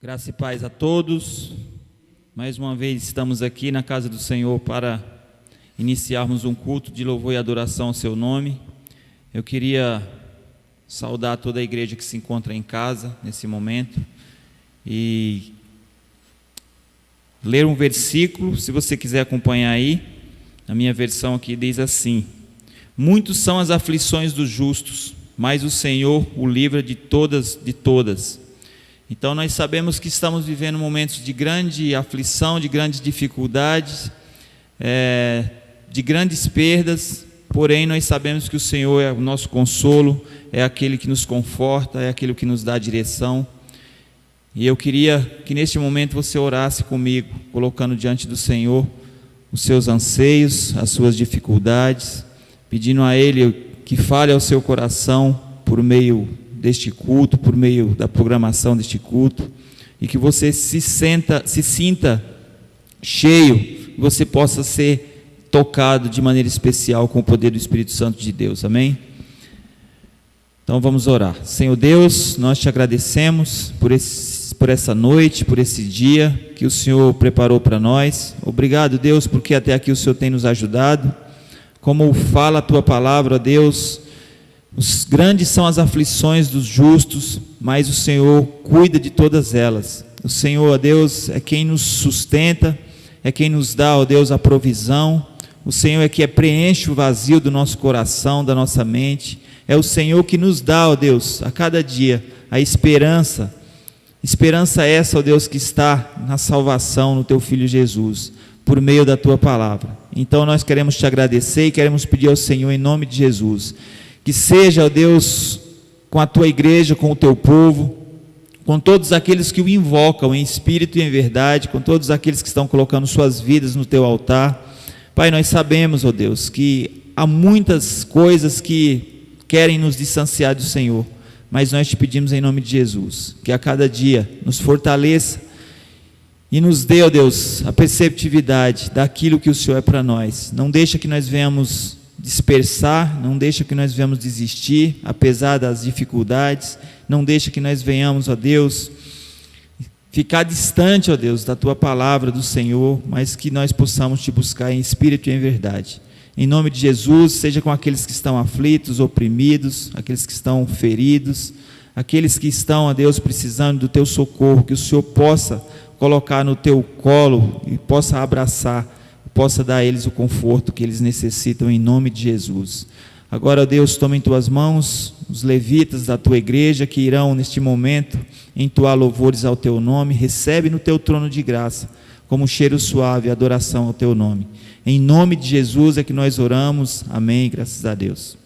Graça e paz a todos. Mais uma vez estamos aqui na casa do Senhor para iniciarmos um culto de louvor e adoração ao seu nome. Eu queria saudar toda a igreja que se encontra em casa nesse momento e ler um versículo, se você quiser acompanhar aí. A minha versão aqui diz assim: muitos são as aflições dos justos, mas o Senhor o livra de todas. Então nós sabemos que estamos vivendo momentos de grande aflição, de grandes dificuldades, de grandes perdas, porém nós sabemos que o Senhor é o nosso consolo, é aquele que nos conforta, é aquele que nos dá direção. E eu queria que neste momento você orasse comigo, colocando diante do Senhor os seus anseios, as suas dificuldades, pedindo a Ele que fale ao seu coração por meio deste culto, por meio da programação deste culto, e que você se sinta cheio, que você possa ser tocado de maneira especial com o poder do Espírito Santo de Deus, amém? Então vamos orar. Senhor Deus, nós te agradecemos por essa noite, por esse dia que o Senhor preparou para nós. Obrigado, Deus, porque até aqui o Senhor tem nos ajudado. Como fala a tua palavra, Deus, os grandes são as aflições dos justos, mas o Senhor cuida de todas elas. O Senhor, ó Deus, é quem nos sustenta, é quem nos dá, ó Deus, a provisão. O Senhor é que preenche o vazio do nosso coração, da nossa mente. É o Senhor que nos dá, ó Deus, a cada dia, a esperança. Esperança essa, ó Deus, que está na salvação no Teu Filho Jesus, por meio da Tua palavra. Então nós queremos Te agradecer e queremos pedir ao Senhor, em nome de Jesus, que seja, ó Deus, com a Tua igreja, com o Teu povo, com todos aqueles que o invocam em espírito e em verdade, com todos aqueles que estão colocando suas vidas no Teu altar. Pai, nós sabemos, ó Deus, que há muitas coisas que querem nos distanciar do Senhor, mas nós Te pedimos em nome de Jesus, que a cada dia nos fortaleça e nos dê, ó Deus, a perceptividade daquilo que o Senhor é para nós. Não deixa que nós venhamos dispersar, não deixa que nós venhamos desistir, apesar das dificuldades, não deixa que nós venhamos, ó Deus, ficar distante, ó Deus, da Tua palavra, do Senhor, mas que nós possamos Te buscar em espírito e em verdade. Em nome de Jesus, seja com aqueles que estão aflitos, oprimidos, aqueles que estão feridos, aqueles que estão, ó Deus, precisando do Teu socorro, que o Senhor possa colocar no Teu colo e possa abraçar, possa dar a eles o conforto que eles necessitam, em nome de Jesus. Agora, ó Deus, toma em Tuas mãos os levitas da Tua igreja que irão neste momento entoar louvores ao Teu nome. Recebe no Teu trono de graça, como um cheiro suave, a adoração ao Teu nome. Em nome de Jesus é que nós oramos, amém, graças a Deus.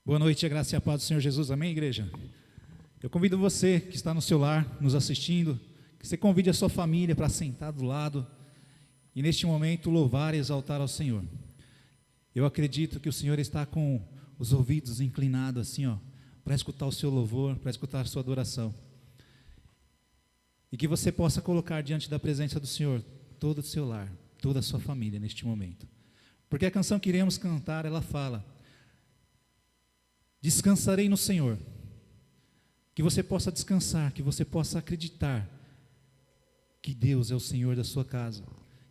Boa noite, a graça e a paz do Senhor Jesus, amém, igreja? Eu convido você que está no seu lar, nos assistindo, que você convide a sua família para sentar do lado e neste momento louvar e exaltar ao Senhor. Eu acredito que o Senhor está com os ouvidos inclinados assim, para escutar o seu louvor, para escutar a sua adoração. E que você possa colocar diante da presença do Senhor todo o seu lar, toda a sua família neste momento. Porque a canção que iremos cantar, ela fala: descansarei no Senhor. Que você possa descansar, que você possa acreditar que Deus é o Senhor da sua casa,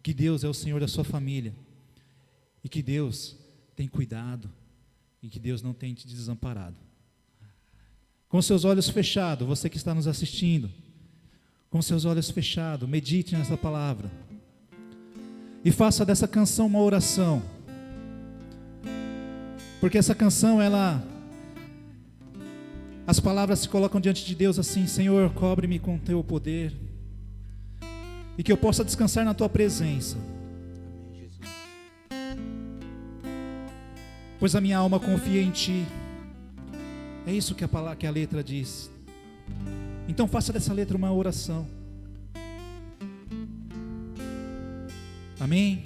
que Deus é o Senhor da sua família, e que Deus tem cuidado, e que Deus não tem te desamparado. Com seus olhos fechados, você que está nos assistindo, com seus olhos fechados, medite nessa palavra, e faça dessa canção uma oração, porque essa canção, as palavras se colocam diante de Deus assim: Senhor, cobre-me com Teu poder, e que eu possa descansar na Tua presença. Amém, Jesus. Pois a minha alma confia em Ti. É isso que a letra diz. Então faça dessa letra uma oração. Amém?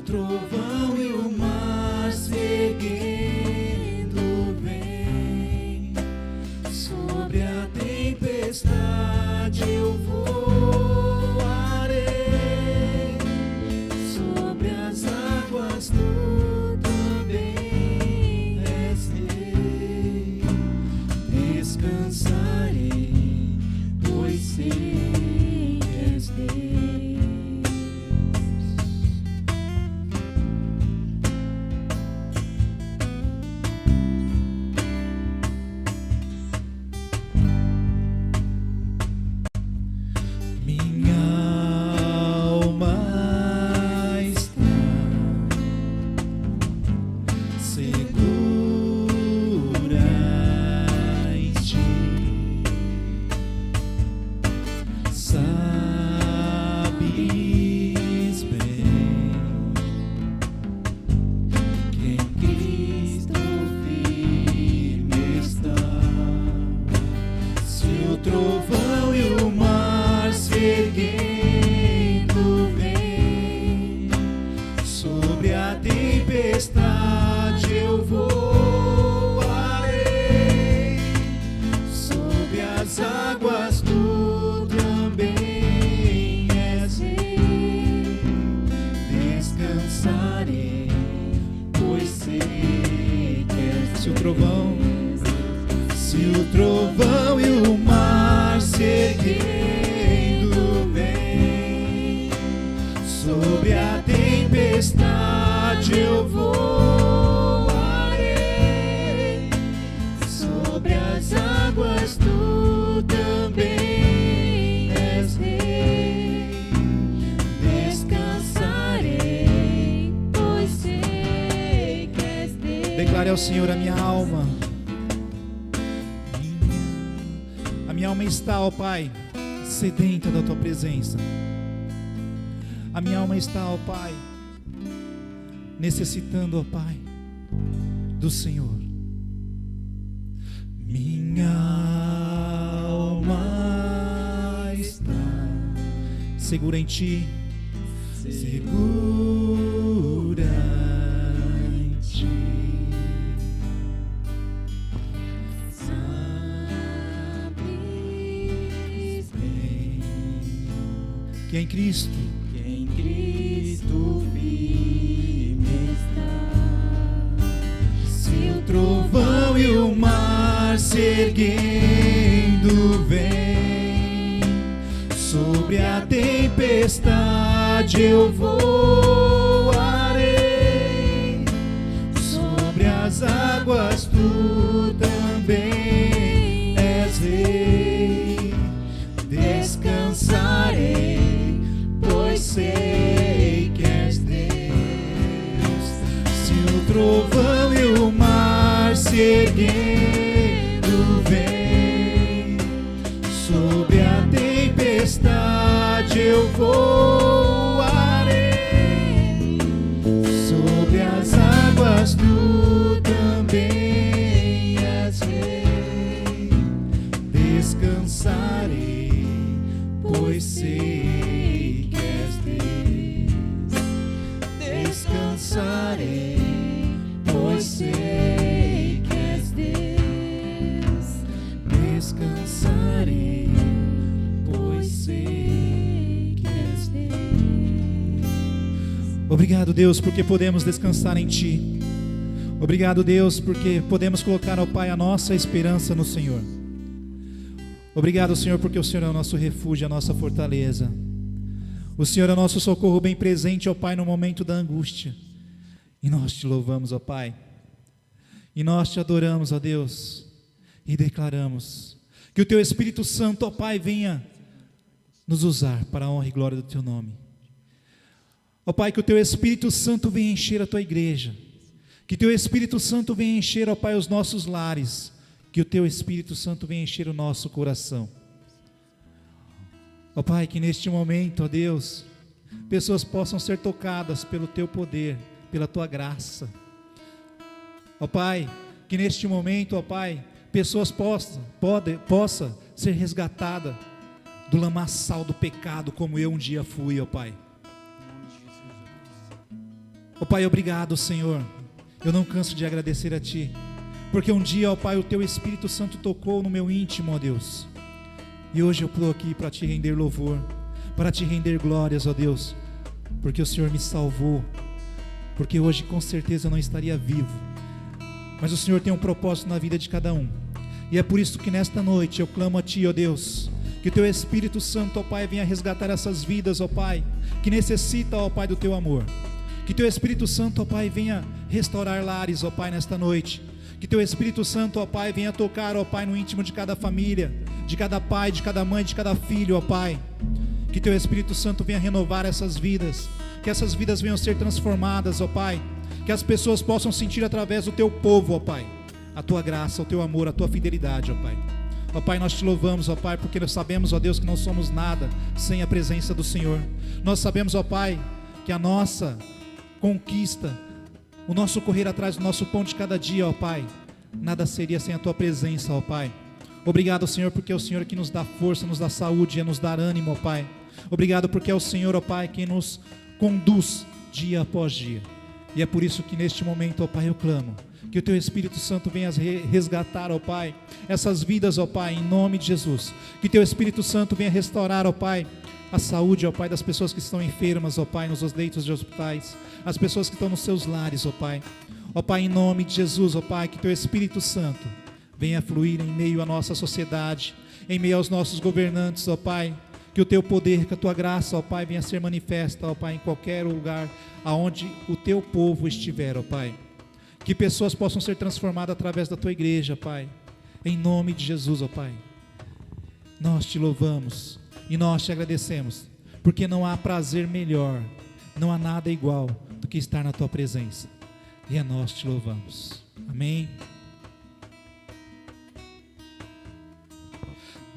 trovão e o mar se erguendo vem, sobre a tempestade eu voarei, sobre as águas tu também és rei. Descansarei, pois sei que és Deus. Se o trovão e o mar se erguendo vem, sobre a tempestade eu voarei, sobre as águas tu também és rei. Descansarei, pois sei que és Deus. Declare ao Senhor a minha alma. Minha alma está, ó Pai, sedenta da Tua presença. A minha alma está, ó Pai, necessitando, ó Pai, do Senhor. Minha alma está segura em Ti, segura em Ti. Que em Cristo firme está. Se o trovão e o mar se erguendo vem, sobre a tempestade eu voarei, sobre as águas tu também és rei. Descansarei, pois sei que és Deus. Se o trovão e o mar se erguendo vem, sobre a tempestade eu voarei, sobre as águas tu também és rei. Descansarei, pois sei que és Deus. Descansarei, pois sei que és Deus. Descansarei, pois sei que és Deus. Obrigado, Deus, porque podemos descansar em Ti. Obrigado, Deus, porque podemos colocar, ó Pai, a nossa esperança no Senhor. Obrigado, Senhor, porque o Senhor é o nosso refúgio, a nossa fortaleza. O Senhor é o nosso socorro bem presente, ó Pai, no momento da angústia. E nós te louvamos, ó Pai. E nós te adoramos, ó Deus. E declaramos que o Teu Espírito Santo, ó Pai, venha nos usar para a honra e glória do Teu nome. Ó Pai, que o Teu Espírito Santo venha encher a Tua igreja. Que o Teu Espírito Santo venha encher, ó Pai, os nossos lares. Que o Teu Espírito Santo venha encher o nosso coração. Ó Pai, que neste momento, ó Deus, pessoas possam ser tocadas pelo Teu poder, pela Tua graça. Ó Pai, que neste momento, ó Pai, pessoas possam ser resgatadas do lamaçal do pecado, como eu um dia fui, ó Pai. Ó Pai, obrigado, Senhor. Eu não canso de agradecer a Ti, porque um dia, ó Pai, o Teu Espírito Santo tocou no meu íntimo, ó Deus. E hoje eu estou aqui para Te render louvor, para Te render glórias, ó Deus, porque o Senhor me salvou, porque hoje com certeza eu não estaria vivo, mas o Senhor tem um propósito na vida de cada um. E é por isso que nesta noite eu clamo a Ti, ó Deus, que o Teu Espírito Santo, ó Pai, venha resgatar essas vidas, ó Pai, que necessita, ó Pai, do Teu amor. Que Teu Espírito Santo, ó Pai, venha restaurar lares, ó Pai, nesta noite. Que Teu Espírito Santo, ó Pai, venha tocar, ó Pai, no íntimo de cada família, de cada pai, de cada mãe, de cada filho, ó Pai. Que Teu Espírito Santo venha renovar essas vidas, que essas vidas venham ser transformadas, ó Pai. Que as pessoas possam sentir através do Teu povo, ó Pai, a Tua graça, o Teu amor, a Tua fidelidade, ó Pai. Ó Pai, nós Te louvamos, ó Pai, porque nós sabemos, ó Deus, que não somos nada sem a presença do Senhor. Nós sabemos, ó Pai, que a nossa conquista, o nosso correr atrás do nosso pão de cada dia, ó Pai, nada seria sem a Tua presença, ó Pai. Obrigado, Senhor, porque é o Senhor que nos dá força, nos dá saúde e nos dá ânimo, ó Pai. Obrigado porque é o Senhor, ó Pai, quem nos conduz dia após dia. E é por isso que neste momento, ó Pai, eu clamo que o Teu Espírito Santo venha resgatar, ó Pai, essas vidas, ó Pai, em nome de Jesus. Que Teu Espírito Santo venha restaurar, ó Pai, a saúde, ó Pai, das pessoas que estão enfermas, ó Pai, nos leitos de hospitais, as pessoas que estão nos seus lares, ó Pai. Ó Pai, em nome de Jesus, ó Pai, que Teu Espírito Santo venha fluir em meio à nossa sociedade, em meio aos nossos governantes, ó Pai. Que o Teu poder, que a Tua graça, ó Pai, venha ser manifesta, ó Pai, em qualquer lugar aonde o Teu povo estiver, ó Pai. Que pessoas possam ser transformadas através da Tua igreja, Pai. Em nome de Jesus, ó Pai. Nós Te louvamos e nós Te agradecemos, porque não há prazer melhor, não há nada igual do que estar na Tua presença. E a nós Te louvamos. Amém.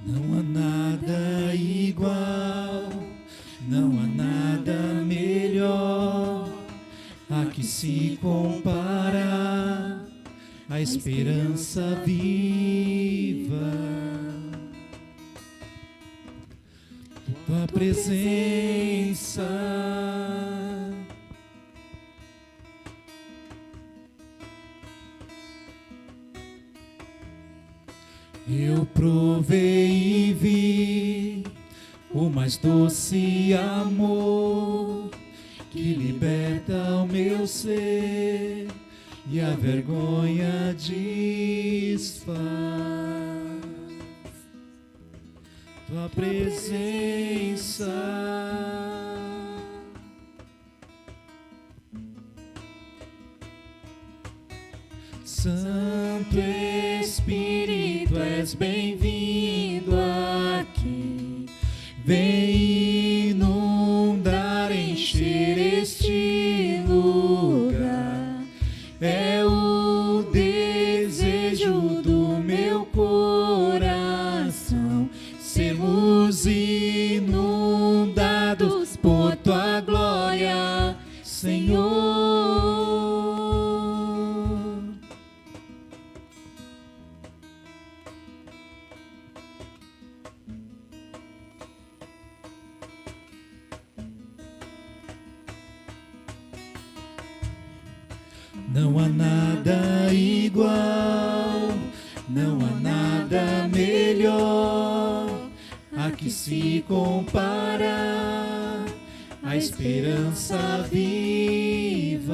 Não há nada igual, não há nada melhor, a que se compara a esperança viva. Tua presença, eu provei e vi o mais doce amor que liberta o meu ser e a vergonha desfaz. Tua presença, Santo Espírito, és bem-vindo aqui. Vem inundar, encher este lugar. É o desejo do meu coração sermos inundados por Tua glória, Senhor. Não há nada igual, não há nada melhor, a que se compara a esperança viva.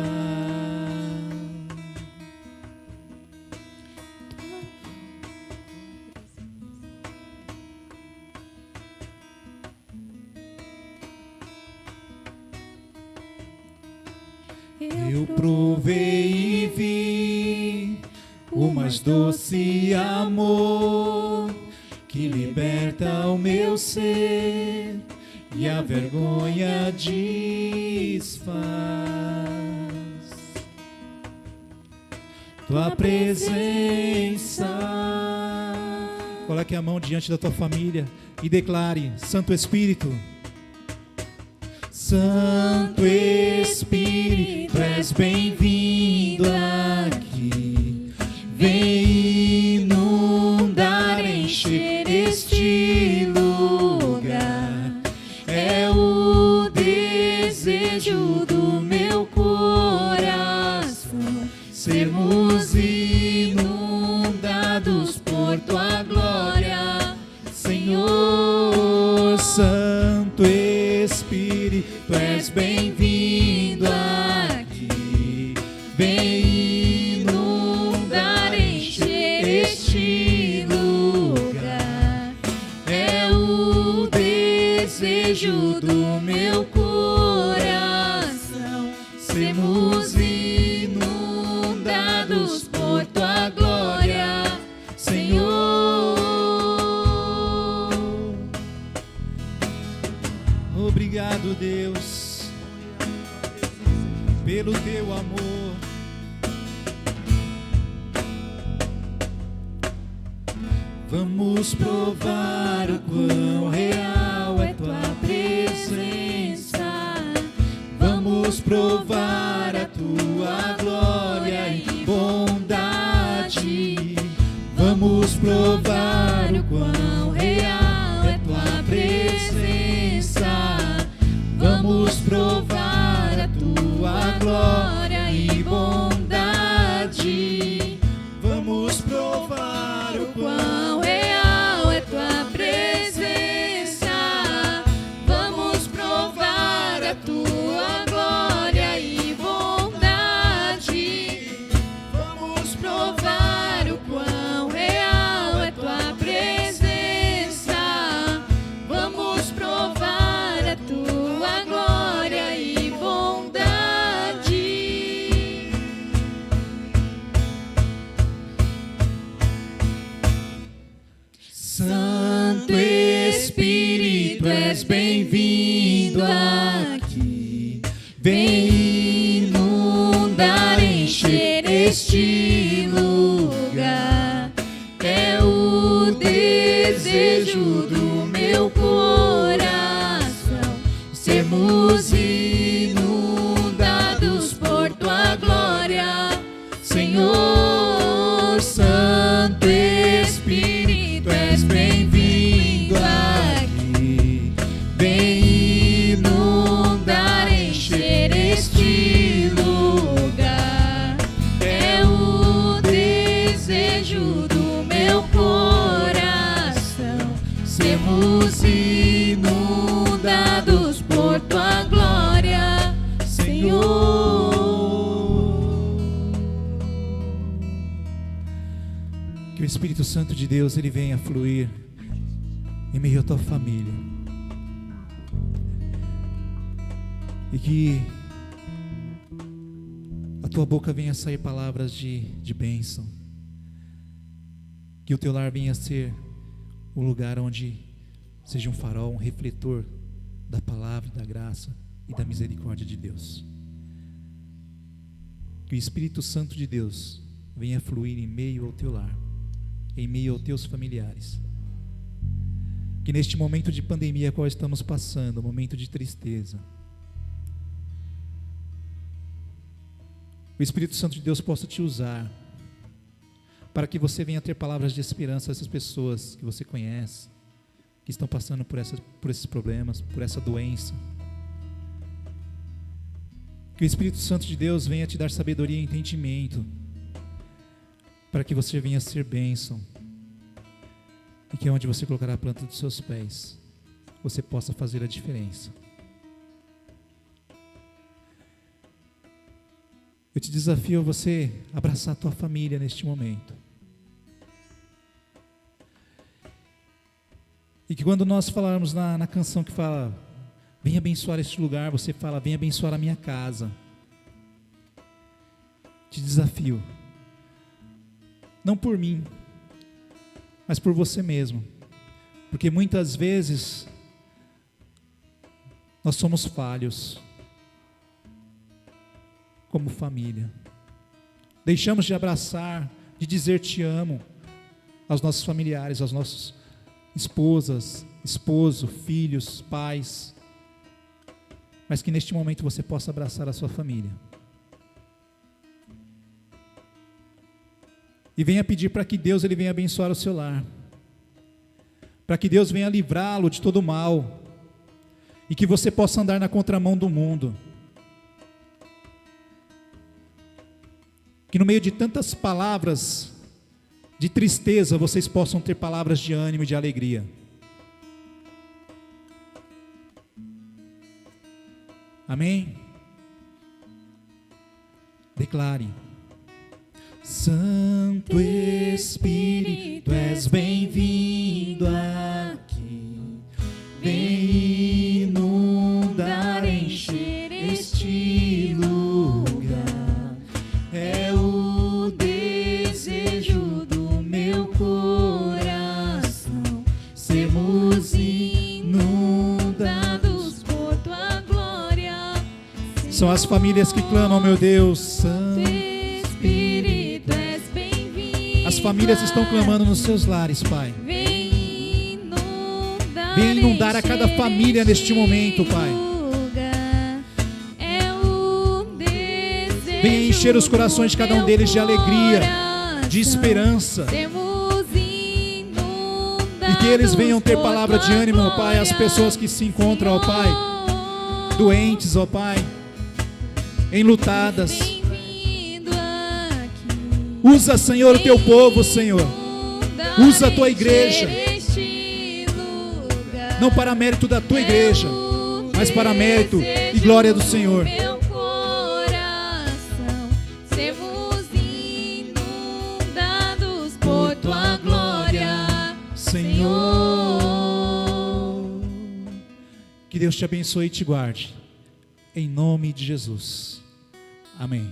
Eu provei e vi o mais doce amor que liberta o meu ser e a vergonha desfaz. Tua presença. Coloque a mão diante da tua família e declare: Santo Espírito, Santo Espírito, és bem-vindo aqui. Vem inundar, encher este lugar. É o desejo do meu coração tu és bem-vindo aqui. Vem inundar, encher este lugar. É o desejo do meu coração. Sermos inundados por tua glória, Senhor. Obrigado, Deus, pelo teu amor. Vamos provar o quão real é tua presença. Vamos provar a tua glória e bondade. Vamos provar o quão real é tua presença. Vamos provar a tua glória e bondade. Vamos provar o quão real é tua presença. Vamos provar a tua glória e bondade. Vamos provar o quão real é tua presença. Vamos provar a tua glória e bondade. Santo Espírito, és bem-vindo aqui. Vem inundar, encher este lugar. É o desejo do meu coração. Sermos inundados por tua glória, Senhor. Santo Espírito, és bem-vindo aqui. Vem inundar, encher este lugar. É o desejo do meu coração. Sermos inundados por tua glória, Senhor. Que o Espírito Santo de Deus, ele venha fluir em meio à tua família. E que a tua boca venha sair palavras de bênção. Que o teu lar venha ser um lugar onde seja um farol, um refletor da palavra, da graça e da misericórdia de Deus. Que o Espírito Santo de Deus venha fluir em meio ao teu lar, em meio aos teus familiares. Que neste momento de pandemia qual estamos passando, momento de tristeza, o Espírito Santo de Deus possa te usar para que você venha ter palavras de esperança a essas pessoas que você conhece, que estão passando por esses problemas, por essa doença. Que o Espírito Santo de Deus venha te dar sabedoria e entendimento, para que você venha ser bênção, e que onde você colocar a planta dos seus pés, você possa fazer a diferença. Eu te desafio a você abraçar a tua família neste momento. E que quando nós falarmos na canção que fala, venha abençoar este lugar, você fala, venha abençoar a minha casa. Te desafio, não por mim, mas por você mesmo. Porque muitas vezes nós somos falhos como família. Deixamos de abraçar, de dizer te amo aos nossos familiares, aos nossos esposas, esposo, filhos, pais. Mas que neste momento você possa abraçar a sua família. E venha pedir para que Deus ele venha abençoar o seu lar. Para que Deus venha livrá-lo de todo o mal. E que você possa andar na contramão do mundo. Que no meio de tantas palavras de tristeza, vocês possam ter palavras de ânimo e de alegria. Amém? Declare. Santo Espírito, és bem-vindo aqui. Vem inundar, encher este lugar. É o desejo do meu coração. Sermos inundados por tua glória. São as famílias que clamam, meu Deus. Santo Espírito, és bem-vindo. As famílias estão clamando nos seus lares, Pai. Vem inundar a cada família neste momento, Pai. Venha encher os corações de cada um deles de alegria, de esperança. E que eles venham ter palavra de ânimo, ó Pai, às pessoas que se encontram, ó Pai, doentes, ó Pai, enlutadas. Usa, Senhor, o teu povo, Senhor. Usa a tua igreja. Não para mérito da tua igreja, mas para mérito e glória do Senhor. Por tua glória, Senhor. Que Deus te abençoe e te guarde. Em nome de Jesus. Amém.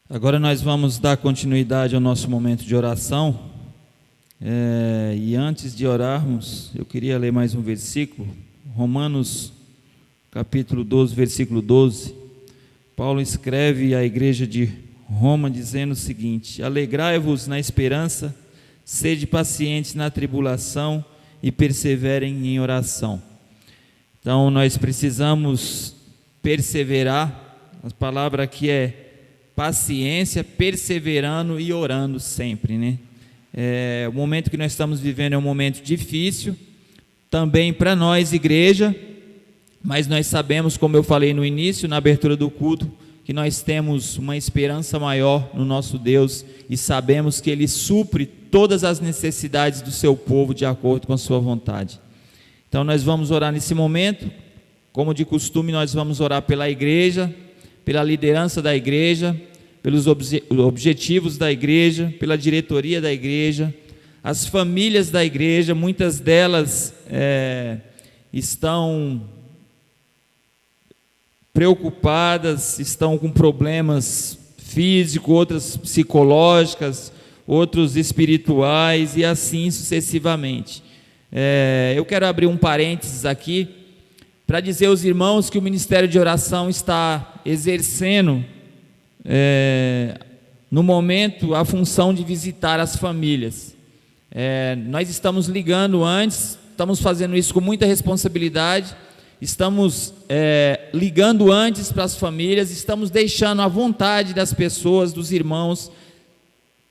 Agora nós vamos dar continuidade ao nosso momento de oração. E antes de orarmos, eu queria ler mais um versículo. Romanos, capítulo 12, versículo 12. Paulo escreve à igreja de Roma dizendo o seguinte: alegrai-vos na esperança, sede pacientes na tribulação e perseverem em oração. Então nós precisamos perseverar. A palavra aqui é paciência, perseverando e orando sempre, né? O momento que nós estamos vivendo é um momento difícil, também para nós, igreja, mas nós sabemos, como eu falei no início, na abertura do culto, que nós temos uma esperança maior no nosso Deus e sabemos que Ele supre todas as necessidades do seu povo de acordo com a sua vontade. Então nós vamos orar nesse momento, como de costume nós vamos orar pela igreja, pela liderança da igreja, pelos objetivos da igreja, pela diretoria da igreja, as famílias da igreja, muitas delas estão preocupadas, estão com problemas físicos, outras psicológicas, outros espirituais e assim sucessivamente. Eu quero abrir um parênteses aqui, para dizer aos irmãos que o Ministério de Oração está exercendo, no momento, a função de visitar as famílias. Nós estamos ligando antes, estamos fazendo isso com muita responsabilidade, estamos ligando antes para as famílias, estamos deixando à vontade das pessoas, dos irmãos,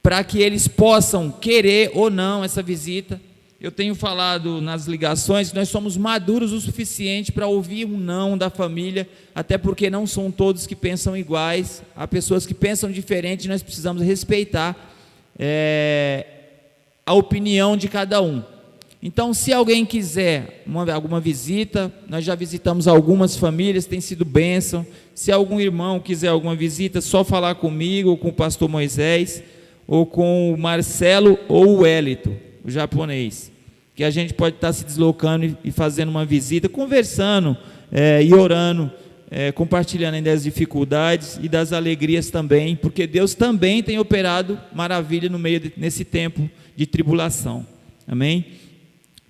para que eles possam querer ou não essa visita. eu tenho falado nas ligações que nós somos maduros o suficiente para ouvir um não da família, até porque não são todos que pensam iguais, há pessoas que pensam diferente e nós precisamos respeitar a opinião de cada um. Então, se alguém quiser alguma visita, nós já visitamos algumas famílias, tem sido bênção. Se algum irmão quiser alguma visita, só falar comigo, ou com o pastor Moisés, ou com o Marcelo ou o Hélito, o japonês, que a gente pode estar se deslocando e fazendo uma visita, conversando e orando, compartilhando ainda as dificuldades e das alegrias também, porque Deus também tem operado maravilha nesse tempo de tribulação, amém?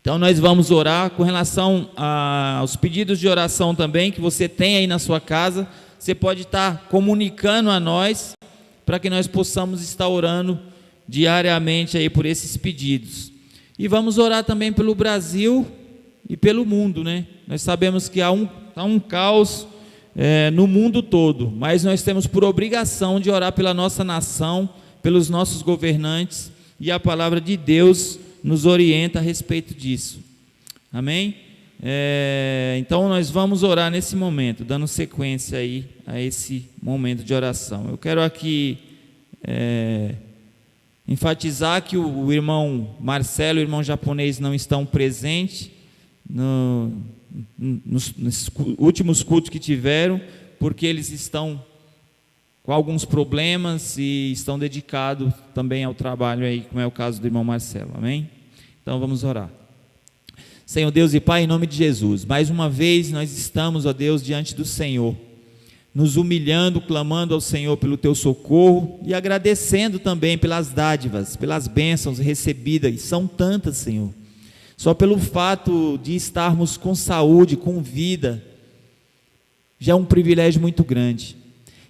Então nós vamos orar com relação aos pedidos de oração também, que você tem aí na sua casa, você pode estar comunicando a nós, para que nós possamos estar orando diariamente aí por esses pedidos. E vamos orar também pelo Brasil e pelo mundo, né? Nós sabemos que há um caos no mundo todo, mas nós temos por obrigação de orar pela nossa nação, pelos nossos governantes, e a palavra de Deus nos orienta a respeito disso, amém? Então nós vamos orar nesse momento, dando sequência aí a esse momento de oração. Eu quero aqui enfatizar que o irmão Marcelo e o irmão japonês não estão presentes nos últimos cultos que tiveram, porque eles estão com alguns problemas e estão dedicados também ao trabalho aí, como é o caso do irmão Marcelo, amém? Então vamos orar. Senhor Deus e Pai, em nome de Jesus, mais uma vez nós estamos, ó Deus, diante do Senhor, nos humilhando, clamando ao Senhor pelo Teu socorro e agradecendo também pelas dádivas, pelas bênçãos recebidas, e são tantas, Senhor. Só pelo fato de estarmos com saúde, com vida, já é um privilégio muito grande.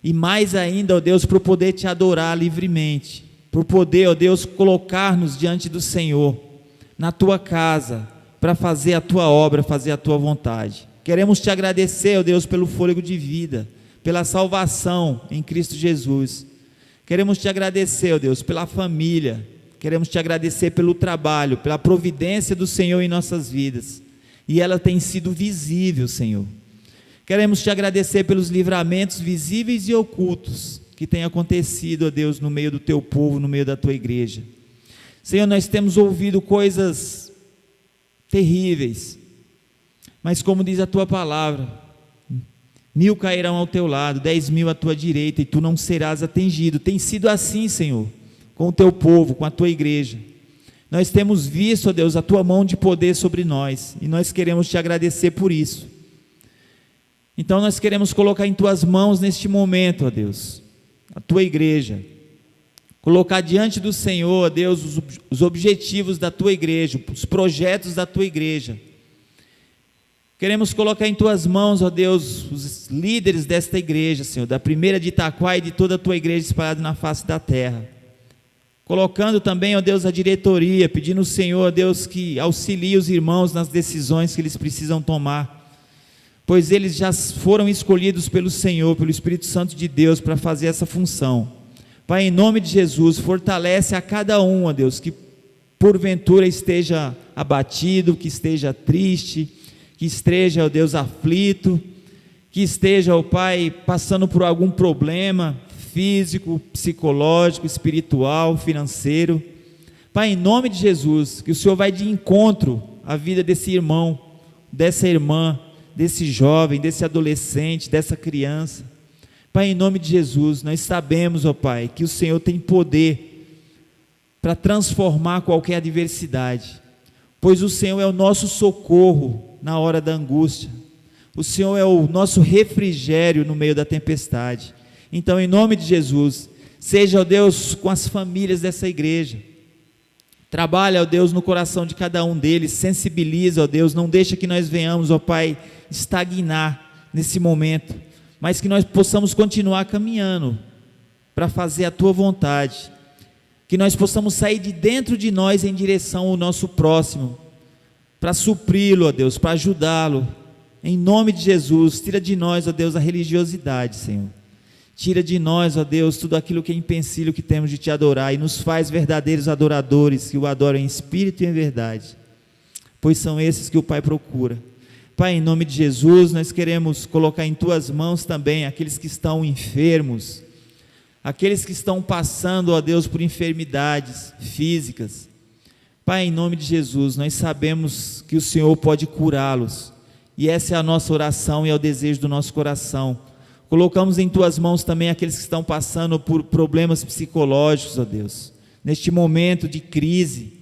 E mais ainda, ó Deus, por poder Te adorar livremente, por poder, ó Deus, colocar-nos diante do Senhor, na Tua casa, para fazer a Tua obra, fazer a Tua vontade. Queremos Te agradecer, ó Deus, pelo fôlego de vida, pela salvação em Cristo Jesus. Queremos Te agradecer, ó Deus, pela família. Queremos Te agradecer pelo trabalho, pela providência do Senhor em nossas vidas. E ela tem sido visível, Senhor. Queremos Te agradecer pelos livramentos visíveis e ocultos que têm acontecido, ó Deus, no meio do Teu povo, no meio da Tua igreja. Senhor, nós temos ouvido coisas terríveis, mas como diz a Tua palavra, 1000 cairão ao Teu lado, 10.000 à Tua direita, e Tu não serás atingido. Tem sido assim, Senhor, com o Teu povo, com a Tua igreja. Nós temos visto, ó Deus, a Tua mão de poder sobre nós, e nós queremos Te agradecer por isso. Então nós queremos colocar em Tuas mãos neste momento, ó Deus, a Tua igreja, colocar diante do Senhor, ó Deus, os objetivos da Tua igreja, os projetos da Tua igreja. Queremos colocar em Tuas mãos, ó Deus, os líderes desta igreja, Senhor, da primeira de Itaquá e de toda a Tua igreja espalhada na face da terra. Colocando também, ó Deus, a diretoria, pedindo ao Senhor, ó Deus, que auxilie os irmãos nas decisões que eles precisam tomar, pois eles já foram escolhidos pelo Senhor, pelo Espírito Santo de Deus, para fazer essa função. Pai, em nome de Jesus, fortalece a cada um, ó Deus, que porventura esteja abatido, que esteja triste, que esteja, ó Deus, aflito, que esteja, ó Pai, passando por algum problema físico, psicológico, espiritual, financeiro. Pai, em nome de Jesus, que o Senhor vai de encontro à vida desse irmão, dessa irmã, desse jovem, desse adolescente, dessa criança. Pai, em nome de Jesus, nós sabemos, ó Pai, que o Senhor tem poder para transformar qualquer adversidade, pois o Senhor é o nosso socorro na hora da angústia, o Senhor é o nosso refrigério no meio da tempestade. Então, em nome de Jesus, seja, ó Deus, com as famílias dessa igreja, trabalha, ó Deus, no coração de cada um deles, sensibiliza, ó Deus, não deixa que nós venhamos, ó Pai, estagnar nesse momento, mas que nós possamos continuar caminhando para fazer a Tua vontade, que nós possamos sair de dentro de nós em direção ao nosso próximo, para supri-lo, ó Deus, para ajudá-lo, em nome de Jesus. Tira de nós, ó Deus, a religiosidade, Senhor, tira de nós, ó Deus, tudo aquilo que é empecilho que temos de Te adorar, e nos faz verdadeiros adoradores, que o adoram em espírito e em verdade. pois são esses que o Pai procura. Pai, em nome de Jesus, nós queremos colocar em Tuas mãos também aqueles que estão enfermos, aqueles que estão passando, ó Deus, por enfermidades físicas. Pai, em nome de Jesus, nós sabemos que o Senhor pode curá-los, e essa é a nossa oração e é o desejo do nosso coração. Colocamos em Tuas mãos também aqueles que estão passando por problemas psicológicos, ó Deus, neste momento de crise.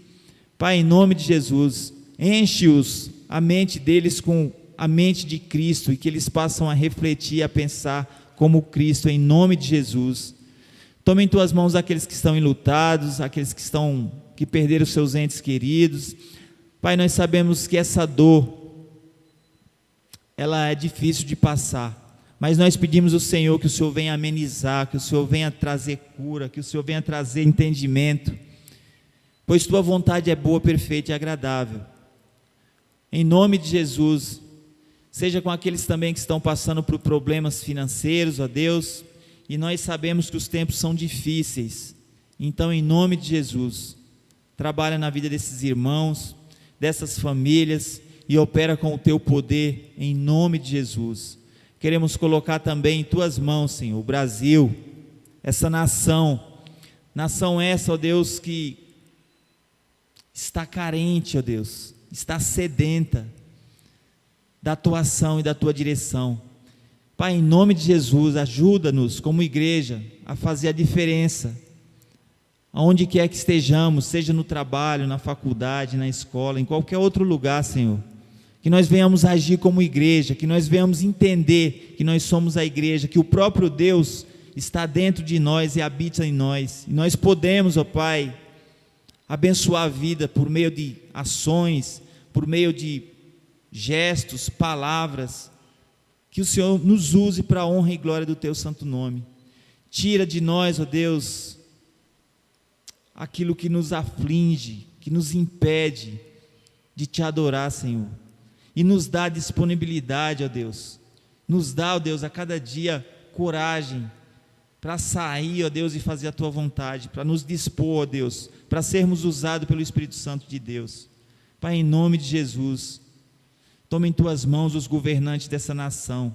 Pai, em nome de Jesus, enche-os, a mente deles com a mente de Cristo, e que eles possam a refletir, a pensar como Cristo, em nome de Jesus. Toma em Tuas mãos aqueles que estão enlutados, aqueles que perderam seus entes queridos. Pai, nós sabemos que essa dor, ela é difícil de passar, mas nós pedimos ao Senhor que o Senhor venha amenizar, que o Senhor venha trazer cura, que o Senhor venha trazer entendimento, pois Tua vontade é boa, perfeita e agradável. Em nome de Jesus, seja com aqueles também que estão passando por problemas financeiros, ó Deus, e nós sabemos que os tempos são difíceis, então em nome de Jesus, trabalha na vida desses irmãos, dessas famílias, e opera com o Teu poder, em nome de Jesus. Queremos colocar também em Tuas mãos, Senhor, o Brasil, essa nação essa, ó Deus, que está carente, ó Deus, está sedenta da Tua ação e da Tua direção. Pai, em nome de Jesus, ajuda-nos como igreja a fazer a diferença, aonde quer que estejamos, seja no trabalho, na faculdade, na escola, em qualquer outro lugar, Senhor, que nós venhamos agir como igreja, que nós venhamos entender que nós somos a igreja, que o próprio Deus está dentro de nós e habita em nós, e nós podemos, ó Pai, abençoar a vida por meio de ações, por meio de gestos, palavras, que o Senhor nos use para a honra e glória do Teu santo nome. Tira de nós, ó Deus, aquilo que nos aflige, que nos impede de Te adorar, Senhor, e nos dá disponibilidade, ó Deus, nos dá, ó Deus, a cada dia coragem para sair, ó Deus, e fazer a Tua vontade, para nos dispor, ó Deus, para sermos usados pelo Espírito Santo de Deus. Pai, em nome de Jesus, toma em Tuas mãos os governantes dessa nação,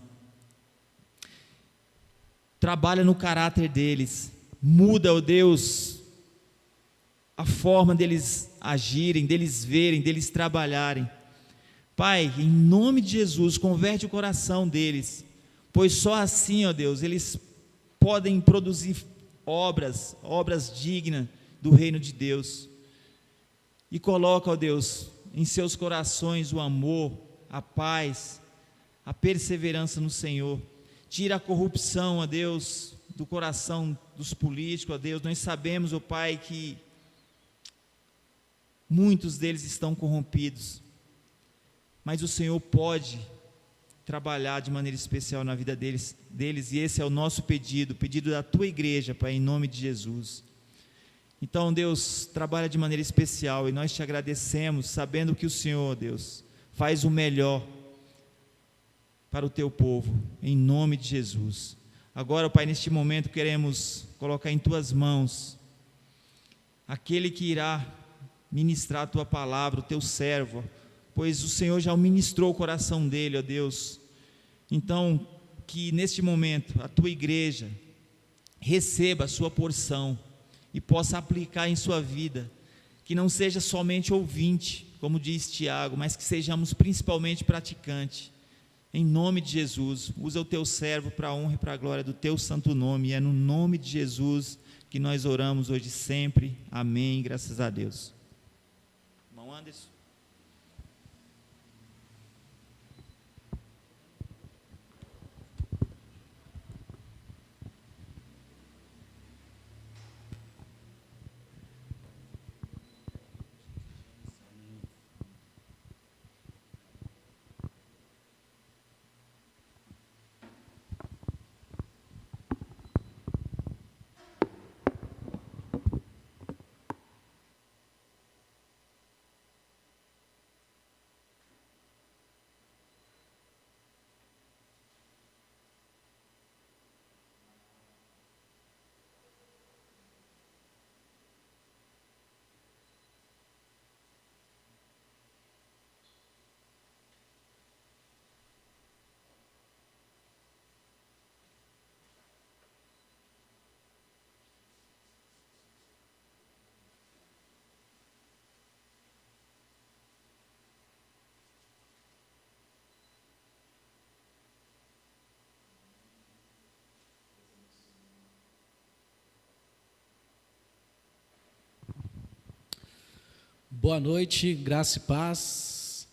trabalha no caráter deles, muda, ó Deus, a forma deles agirem, deles verem, deles trabalharem. Pai, em nome de Jesus, converte o coração deles, pois só assim, ó Deus, eles podem produzir obras dignas do reino de Deus. E coloca, ó Deus, em seus corações o amor, a paz, a perseverança no Senhor. Tira a corrupção, ó Deus, do coração dos políticos, ó Deus. Nós sabemos, ó Pai, que muitos deles estão corrompidos, mas o Senhor pode trabalhar de maneira especial na vida deles, e esse é o nosso pedido, o pedido da Tua igreja, Pai, em nome de Jesus. Então, Deus, trabalha de maneira especial, e nós Te agradecemos, sabendo que o Senhor, Deus, faz o melhor para o Teu povo, em nome de Jesus. Agora, Pai, neste momento queremos colocar em Tuas mãos aquele que irá ministrar a Tua palavra, o Teu servo, pois o Senhor já o ministrou o coração dele, ó Deus. Então, que neste momento a Tua igreja receba a sua porção e possa aplicar em sua vida, que não seja somente ouvinte, como diz Tiago, mas que sejamos principalmente praticantes. Em nome de Jesus, usa o Teu servo para a honra e para a glória do Teu santo nome, e é no nome de Jesus que nós oramos hoje e sempre. Amém, graças a Deus. Irmão Anderson. Boa noite, graça e paz.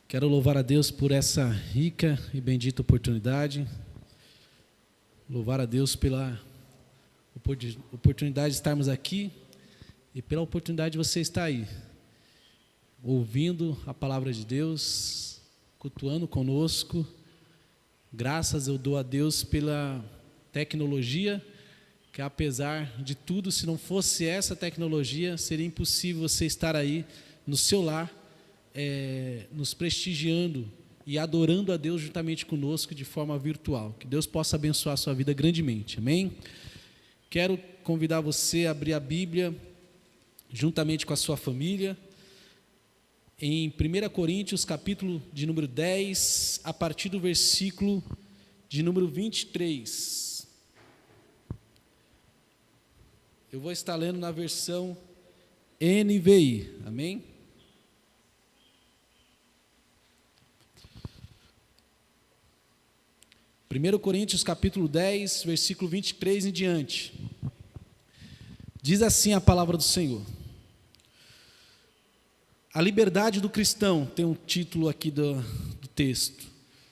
Quero louvar a Deus por essa rica e bendita oportunidade. Louvar a Deus pela oportunidade de estarmos aqui e pela oportunidade de você estar aí, ouvindo a palavra de Deus, cultuando conosco. Graças eu dou a Deus pela tecnologia, que apesar de tudo, se não fosse essa tecnologia, seria impossível você estar aí no seu lar, nos prestigiando e adorando a Deus juntamente conosco de forma virtual. Que Deus possa abençoar a sua vida grandemente, amém? Quero convidar você a abrir a Bíblia juntamente com a sua família, em 1 Coríntios, capítulo de número 10, a partir do versículo de número 23. Eu vou estar lendo na versão NVI, amém? Primeiro Coríntios capítulo 10, versículo 23 em diante. Diz assim a palavra do Senhor. A liberdade do cristão, tem um título aqui do texto.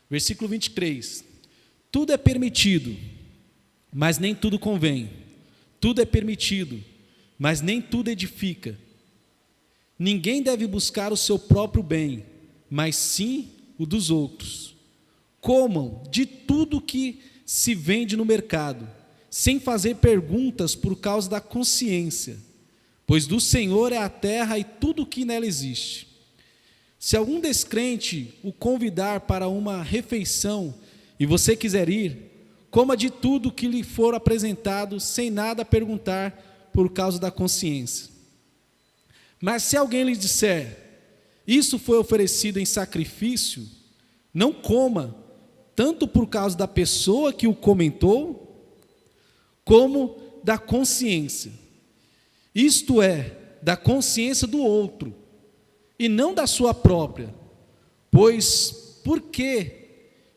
Versículo 23. Tudo é permitido, mas nem tudo convém. Tudo é permitido, mas nem tudo edifica. Ninguém deve buscar o seu próprio bem, mas sim o dos outros. Comam de tudo que se vende no mercado, sem fazer perguntas por causa da consciência, pois do Senhor é a terra e tudo o que nela existe. Se algum descrente o convidar para uma refeição e você quiser ir, coma de tudo que lhe for apresentado, sem nada perguntar por causa da consciência. Mas se alguém lhe disser, isso foi oferecido em sacrifício, não coma, tanto por causa da pessoa que o comentou, como da consciência. Isto é, da consciência do outro, e não da sua própria. Pois, por que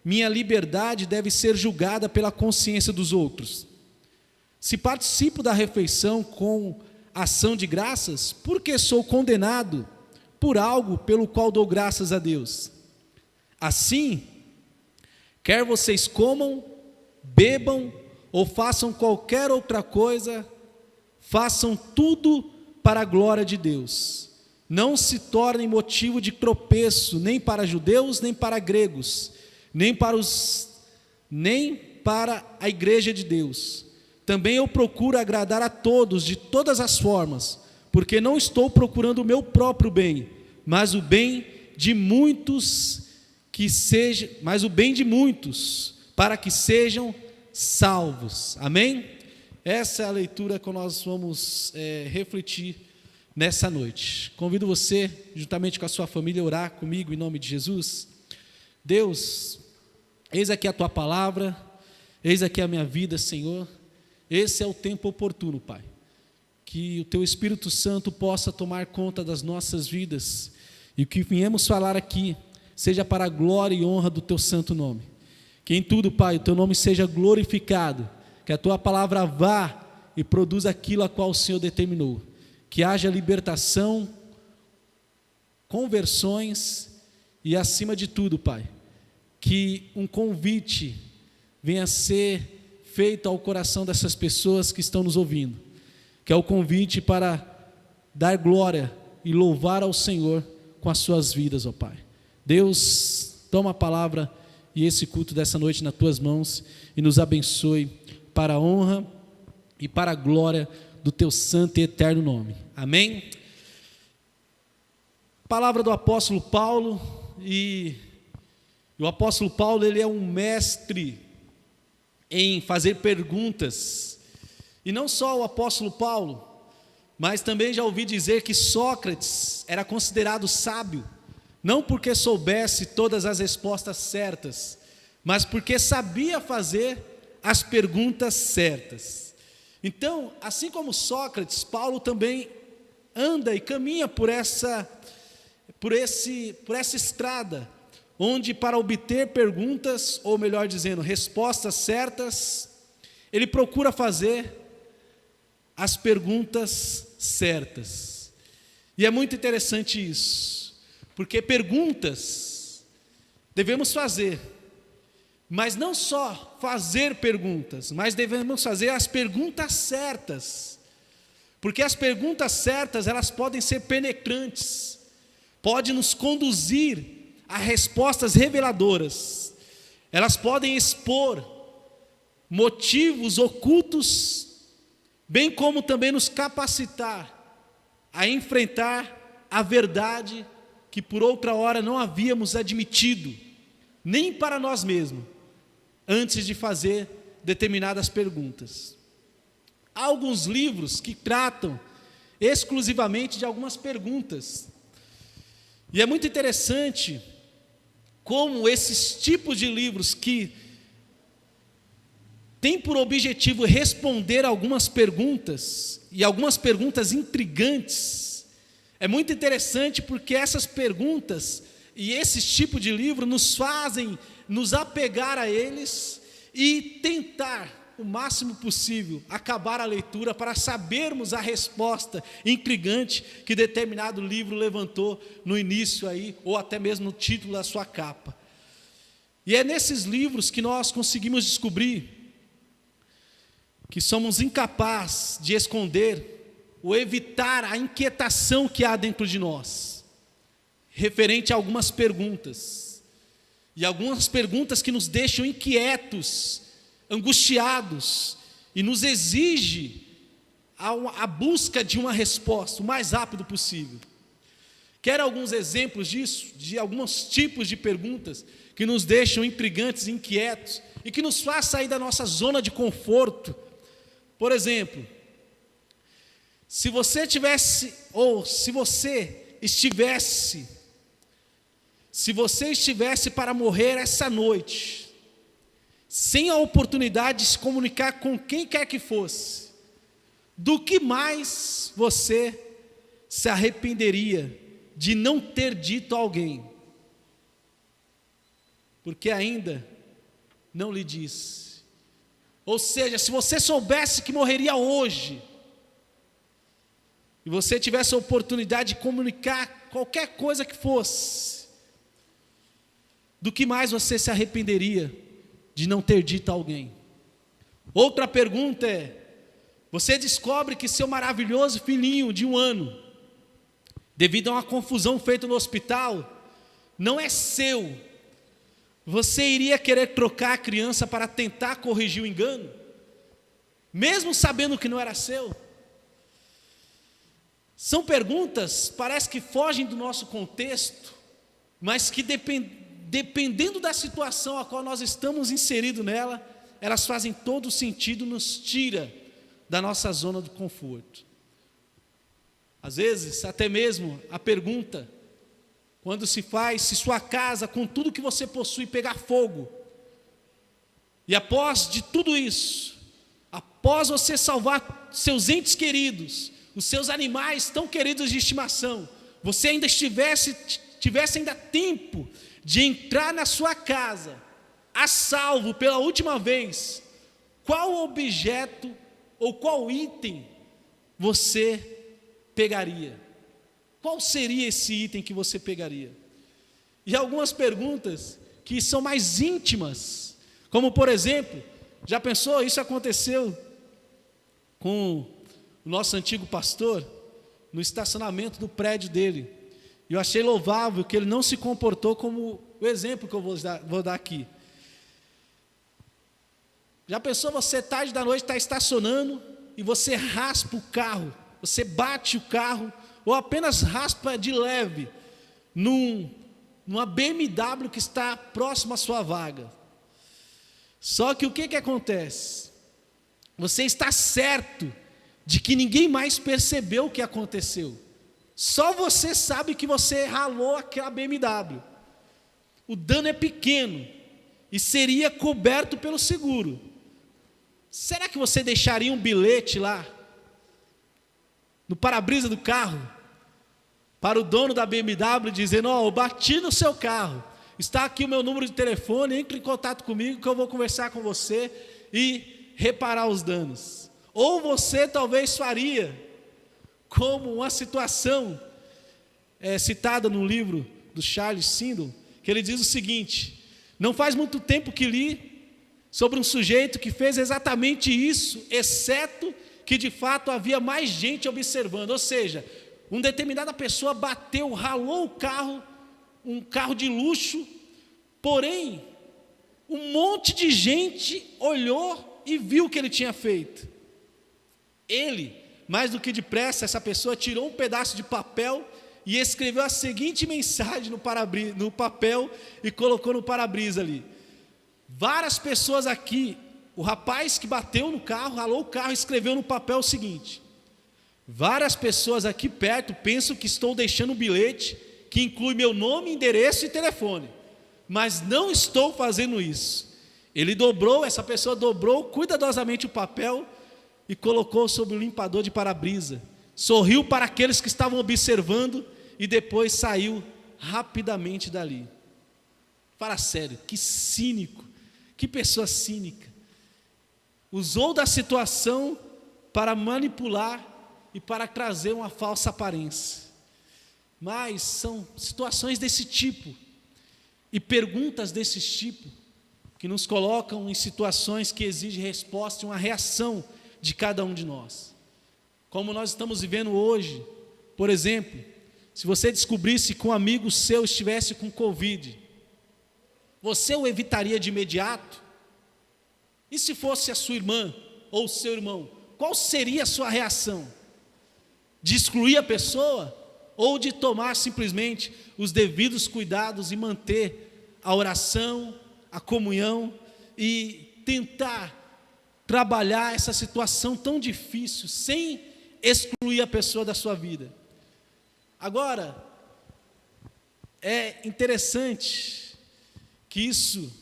minha liberdade deve ser julgada pela consciência dos outros? Se participo da refeição com ação de graças, por que sou condenado por algo pelo qual dou graças a Deus? Assim, quer vocês comam, bebam ou façam qualquer outra coisa, façam tudo para a glória de Deus. Não se tornem motivo de tropeço, nem para judeus, nem para gregos, nem para a igreja de Deus. Também eu procuro agradar a todos de todas as formas, porque não estou procurando o meu próprio bem, mas o bem de muitos, para que sejam salvos. Amém? Essa é a leitura que nós vamos refletir nessa noite. Convido você, juntamente com a sua família, a orar comigo em nome de Jesus. Deus, eis aqui a tua palavra, eis aqui a minha vida, Senhor. Esse é o tempo oportuno, Pai, que o teu Espírito Santo possa tomar conta das nossas vidas, e o que viemos falar aqui seja para a glória e honra do teu santo nome. Que em tudo, Pai, o teu nome seja glorificado, que a tua palavra vá e produza aquilo a qual o Senhor determinou, que haja libertação, conversões e, acima de tudo, Pai, que um convite venha a ser feito ao coração dessas pessoas que estão nos ouvindo, que é o convite para dar glória e louvar ao Senhor com as suas vidas, ó Pai. Deus, toma a palavra e esse culto dessa noite nas tuas mãos e nos abençoe para a honra e para a glória do teu santo e eterno nome. Amém? Palavra do apóstolo Paulo, e o apóstolo Paulo, ele é um mestre em fazer perguntas. E não só o apóstolo Paulo, mas também já ouvi dizer que Sócrates era considerado sábio, não porque soubesse todas as respostas certas, mas porque sabia fazer as perguntas certas. Então, assim como Sócrates, Paulo também anda e caminha por essa estrada, onde para obter perguntas, ou melhor dizendo, respostas certas, ele procura fazer as perguntas certas. E é muito interessante isso, porque perguntas devemos fazer, mas não só fazer perguntas, mas devemos fazer as perguntas certas, porque as perguntas certas, elas podem ser penetrantes, podem nos conduzir a respostas reveladoras, elas podem expor motivos ocultos, bem como também nos capacitar a enfrentar a verdade que por outra hora não havíamos admitido, nem para nós mesmos, antes de fazer determinadas perguntas. Há alguns livros que tratam exclusivamente de algumas perguntas, e é muito interessante como esses tipos de livros que têm por objetivo responder algumas perguntas, e algumas perguntas intrigantes, é muito interessante porque essas perguntas e esses tipos de livro nos fazem nos apegar a eles e tentar o máximo possível acabar a leitura para sabermos a resposta intrigante que determinado livro levantou no início aí, ou até mesmo no título da sua capa. E é nesses livros que nós conseguimos descobrir que somos incapazes de esconder ou evitar a inquietação que há dentro de nós, referente a algumas perguntas, e algumas perguntas que nos deixam inquietos, angustiados, e nos exige a busca de uma resposta o mais rápido possível. Quero alguns exemplos disso, de alguns tipos de perguntas que nos deixam intrigantes e inquietos, e que nos faz sair da nossa zona de conforto. Por exemplo, se você estivesse para morrer essa noite, sem a oportunidade de se comunicar com quem quer que fosse, do que mais você se arrependeria de não ter dito a alguém, porque ainda não lhe disse? Ou seja, se você soubesse que morreria hoje, e você tivesse a oportunidade de comunicar qualquer coisa que fosse, do que mais você se arrependeria de não ter dito a alguém? Outra pergunta é: você descobre que seu maravilhoso filhinho de 1 ano, devido a uma confusão feita no hospital, não é seu. Você iria querer trocar a criança para tentar corrigir o engano, mesmo sabendo que não era seu? São perguntas, parece que fogem do nosso contexto, mas que dependendo da situação a qual nós estamos inseridos nela, elas fazem todo sentido, nos tira da nossa zona de conforto. Às vezes, até mesmo a pergunta, quando se faz, se sua casa, com tudo que você possui, pegar fogo, e após de tudo isso, após você salvar seus entes queridos, os seus animais tão queridos de estimação, você ainda tivesse ainda tempo de entrar na sua casa, a salvo pela última vez, qual objeto ou qual item você pegaria? Qual seria esse item que você pegaria? E algumas perguntas que são mais íntimas, como por exemplo, já pensou, isso aconteceu com o nosso antigo pastor, no estacionamento do prédio dele. E eu achei louvável que ele não se comportou como o exemplo que eu vou dar aqui. Já pensou, você tarde da noite está estacionando e você raspa o carro, você bate o carro, ou apenas raspa de leve numa BMW que está próxima à sua vaga. Só que o que acontece? Você está certo de que ninguém mais percebeu o que aconteceu. Só você sabe que você ralou aquela BMW. O dano é pequeno e seria coberto pelo seguro. Será que você deixaria um bilhete lá, no para-brisa do carro, para o dono da BMW, dizendo: eu bati no seu carro, está aqui o meu número de telefone, entre em contato comigo que eu vou conversar com você e reparar os danos? Ou você talvez faria como uma situação citada no livro do Charles Swindoll, que ele diz o seguinte: não faz muito tempo que li sobre um sujeito que fez exatamente isso, exceto que de fato havia mais gente observando. Ou seja, uma determinada pessoa bateu, ralou o carro, um carro de luxo, porém, um monte de gente olhou e viu o que ele tinha feito. Ele, mais do que depressa, essa pessoa tirou um pedaço de papel e escreveu a seguinte mensagem no papel e colocou no para-brisa ali: várias pessoas aqui, o rapaz que bateu no carro, ralou o carro, escreveu no papel o seguinte: várias pessoas aqui perto pensam que estou deixando um bilhete que inclui meu nome, endereço e telefone, mas não estou fazendo isso. Essa pessoa dobrou cuidadosamente o papel e colocou sobre o limpador de para-brisa, sorriu para aqueles que estavam observando e depois saiu rapidamente dali. Fala sério, que cínico, que pessoa cínica. Usou da situação para manipular e para trazer uma falsa aparência. Mas são situações desse tipo e perguntas desse tipo que nos colocam em situações que exigem resposta e uma reação de cada um de nós. Como nós estamos vivendo hoje, por exemplo, se você descobrisse que um amigo seu estivesse com Covid, você o evitaria de imediato? E se fosse a sua irmã ou o seu irmão, qual seria a sua reação? De excluir a pessoa ou de tomar simplesmente os devidos cuidados e manter a oração, a comunhão e tentar trabalhar essa situação tão difícil sem excluir a pessoa da sua vida? Agora, é interessante que isso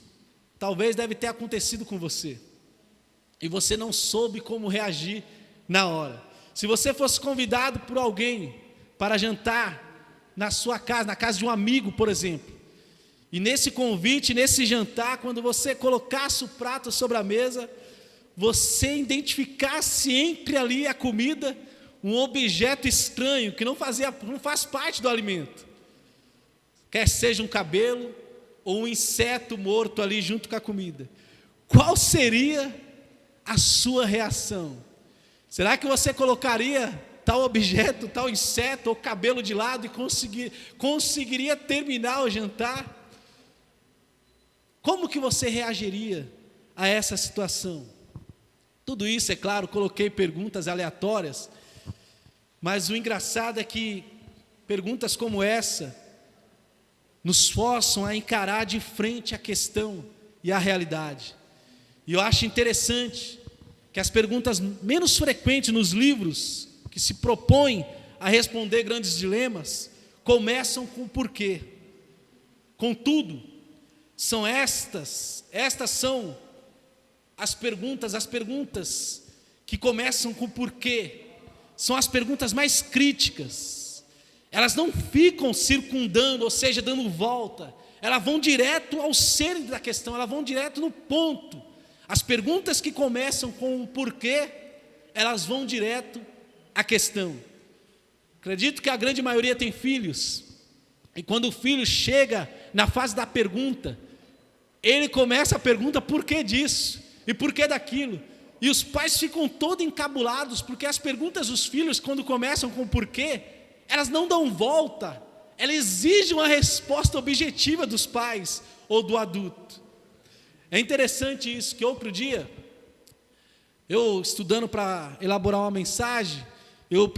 talvez deve ter acontecido com você e você não soube como reagir na hora. Se você fosse convidado por alguém para jantar na sua casa, na casa de um amigo, por exemplo, e nesse convite, nesse jantar, quando você colocasse o prato sobre a mesa, você identificasse entre ali a comida um objeto estranho que não faz parte do alimento, quer seja um cabelo ou um inseto morto ali junto com a comida, qual seria a sua reação? Será que você colocaria tal objeto, tal inseto ou cabelo de lado e conseguiria terminar o jantar? Como que você reagiria a essa situação? Tudo isso, é claro, coloquei perguntas aleatórias, mas o engraçado é que perguntas como essa nos forçam a encarar de frente a questão e a realidade. E eu acho interessante que as perguntas menos frequentes nos livros que se propõem a responder grandes dilemas começam com o porquê. Contudo, são estas são as perguntas que começam com o porquê, são as perguntas mais críticas. Elas não ficam circundando, ou seja, dando volta, elas vão direto ao cerne da questão, elas vão direto no ponto. As perguntas que começam com o porquê, elas vão direto à questão. Acredito que a grande maioria tem filhos, e quando o filho chega na fase da pergunta, ele começa a pergunta por que disso, e por que daquilo, e os pais ficam todos encabulados, porque as perguntas dos filhos, quando começam com o porquê, elas não dão volta, elas exigem uma resposta objetiva dos pais ou do adulto. É interessante isso, que outro dia, eu estudando para elaborar uma mensagem, eu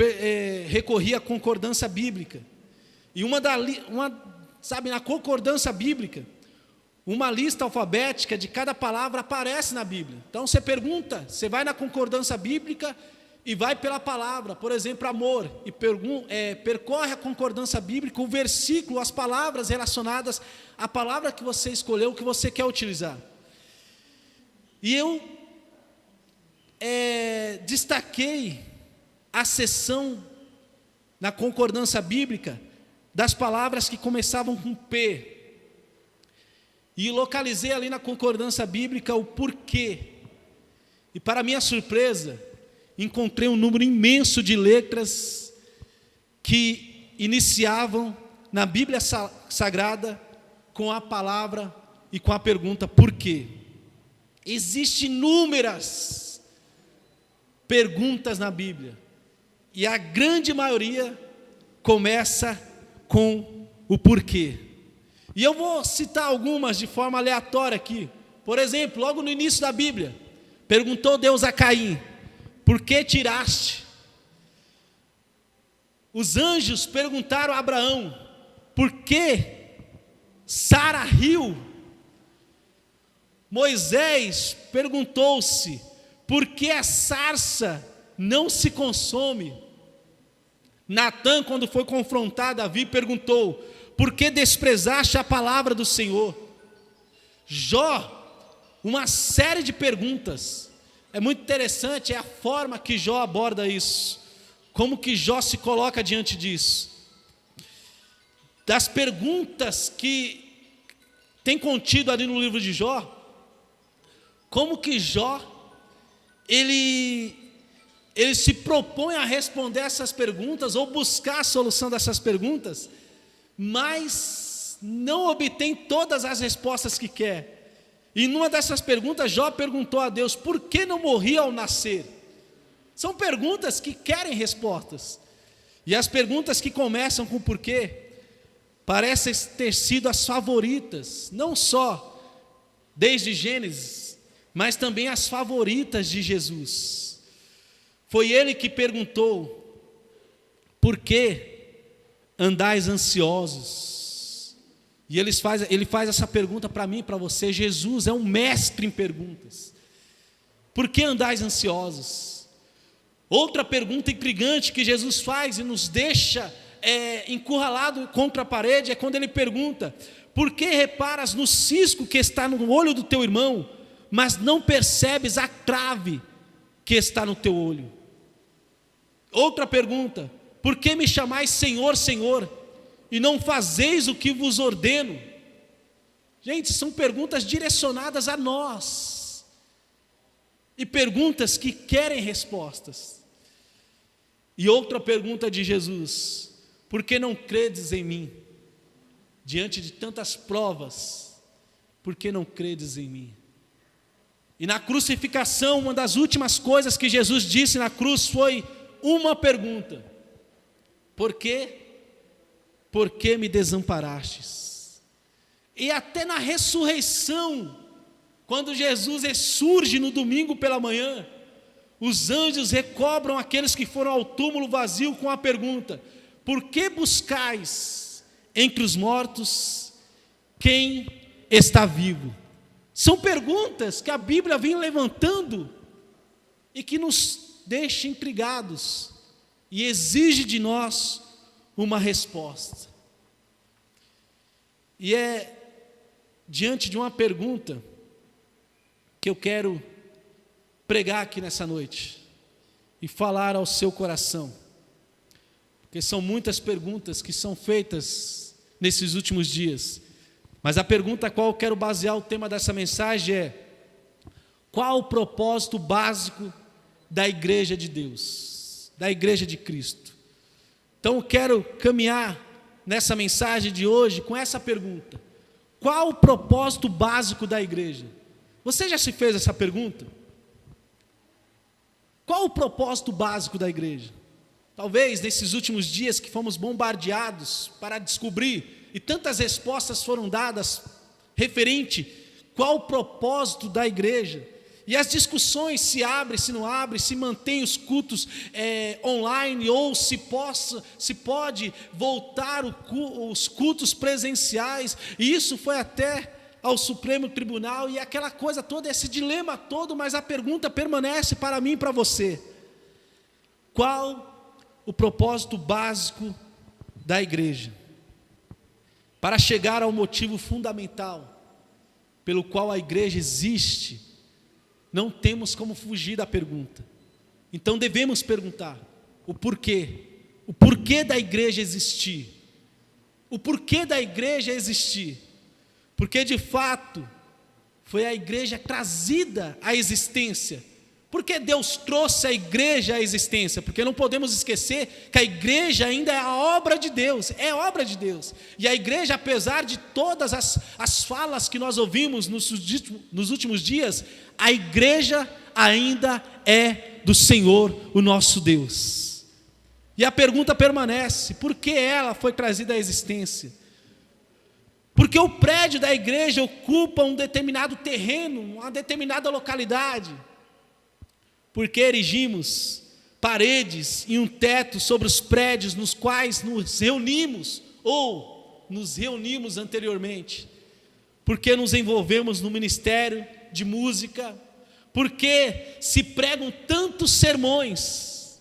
recorri à concordância bíblica, e na concordância bíblica, uma lista alfabética de cada palavra aparece na Bíblia. Então você pergunta, você vai na concordância bíblica e vai pela palavra, por exemplo, amor, e percorre a concordância bíblica, o versículo, as palavras relacionadas à palavra que você escolheu, que você quer utilizar. E eu destaquei a seção na concordância bíblica das palavras que começavam com P, e localizei ali na concordância bíblica o porquê, e para minha surpresa, encontrei um número imenso de letras que iniciavam na Bíblia Sagrada com a palavra e com a pergunta: por quê? Existem inúmeras perguntas na Bíblia, e a grande maioria começa com o porquê. E eu vou citar algumas de forma aleatória aqui. Por exemplo, logo no início da Bíblia, perguntou Deus a Caim: por que tiraste? Os anjos perguntaram a Abraão: por que Sara riu? Moisés perguntou-se: por que a sarça não se consome? Natã, quando foi confrontado, Davi perguntou: por que desprezaste a palavra do Senhor? Jó, uma série de perguntas. É muito interessante a forma que Jó aborda isso, como que Jó se coloca diante disso. Das perguntas que tem contido ali no livro de Jó, como que Jó, ele se propõe a responder essas perguntas, ou buscar a solução dessas perguntas, mas não obtém todas as respostas que quer. E numa dessas perguntas, Jó perguntou a Deus: por que não morri ao nascer? São perguntas que querem respostas. E as perguntas que começam com porquê parecem ter sido as favoritas, não só desde Gênesis, mas também as favoritas de Jesus. Foi ele que perguntou: por que andais ansiosos? E ele faz essa pergunta para mim e para você. Jesus é um mestre em perguntas. Por que andais ansiosos? Outra pergunta intrigante que Jesus faz e nos deixa encurralado contra a parede é quando ele pergunta: por que reparas no cisco que está no olho do teu irmão, mas não percebes a trave que está no teu olho? Outra pergunta: por que me chamais Senhor, Senhor, e não fazeis o que vos ordeno? Gente, são perguntas direcionadas a nós, e perguntas que querem respostas. E outra pergunta de Jesus: por que não credes em mim? Diante de tantas provas, por que não credes em mim? E na crucificação, uma das últimas coisas que Jesus disse na cruz foi uma pergunta: por quê? Por que me desamparastes? E até na ressurreição, quando Jesus ressurge no domingo pela manhã, os anjos recobram aqueles que foram ao túmulo vazio com a pergunta: por que buscais entre os mortos quem está vivo? São perguntas que a Bíblia vem levantando e que nos deixa intrigados e exige de nós uma resposta. E é diante de uma pergunta que eu quero pregar aqui nessa noite e falar ao seu coração, porque são muitas perguntas que são feitas nesses últimos dias, mas a pergunta a qual eu quero basear o tema dessa mensagem é: qual o propósito básico da igreja de Deus, da igreja de Cristo? Então eu quero caminhar nessa mensagem de hoje com essa pergunta: qual o propósito básico da igreja? Você já se fez essa pergunta? Qual o propósito básico da igreja? Talvez nesses últimos dias que fomos bombardeados para descobrir, e tantas respostas foram dadas referente qual o propósito da igreja, e as discussões se abre, se não abre, se mantém os cultos online, ou se pode voltar os cultos presenciais, e isso foi até ao Supremo Tribunal, e aquela coisa toda, esse dilema todo, mas a pergunta permanece para mim e para você: qual o propósito básico da igreja? Para chegar ao motivo fundamental pelo qual a igreja existe, não temos como fugir da pergunta. Então devemos perguntar o porquê da igreja existir. O porquê da igreja existir? Porque de fato foi a igreja trazida à existência Por que Deus trouxe a igreja à existência? Porque não podemos esquecer que a igreja ainda é a obra de Deus, é obra de Deus. E a igreja, apesar de todas as falas que nós ouvimos nos últimos dias, a igreja ainda é do Senhor, o nosso Deus. E a pergunta permanece: por que ela foi trazida à existência? Porque o prédio da igreja ocupa um determinado terreno, uma determinada localidade. Porque erigimos paredes e um teto sobre os prédios nos quais nos reunimos ou nos reunimos anteriormente. Porque nos envolvemos no ministério de música. Porque se pregam tantos sermões.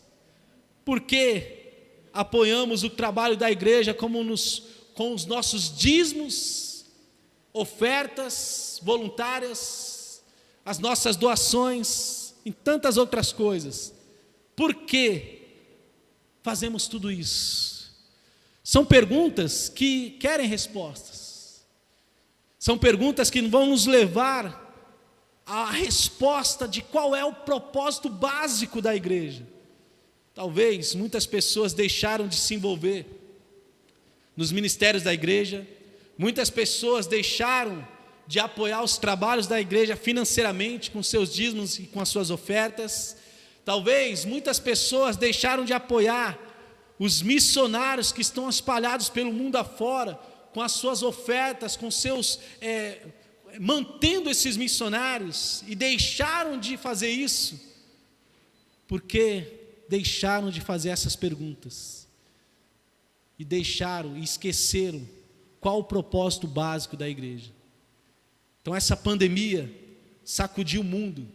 Porque apoiamos o trabalho da igreja com os nossos dízimos, ofertas voluntárias, as nossas doações, em tantas outras coisas. Por que fazemos tudo isso? São perguntas que querem respostas. São perguntas que vão nos levar à resposta de qual é o propósito básico da igreja. Talvez muitas pessoas deixaram de se envolver nos ministérios da igreja, muitas pessoas deixaram de apoiar os trabalhos da igreja financeiramente, com seus dízimos e com as suas ofertas. Talvez muitas pessoas deixaram de apoiar os missionários que estão espalhados pelo mundo afora, com as suas ofertas, com seus mantendo esses missionários, e deixaram de fazer isso, porque deixaram de fazer essas perguntas, e deixaram e esqueceram qual o propósito básico da igreja. Então essa pandemia sacudiu o mundo,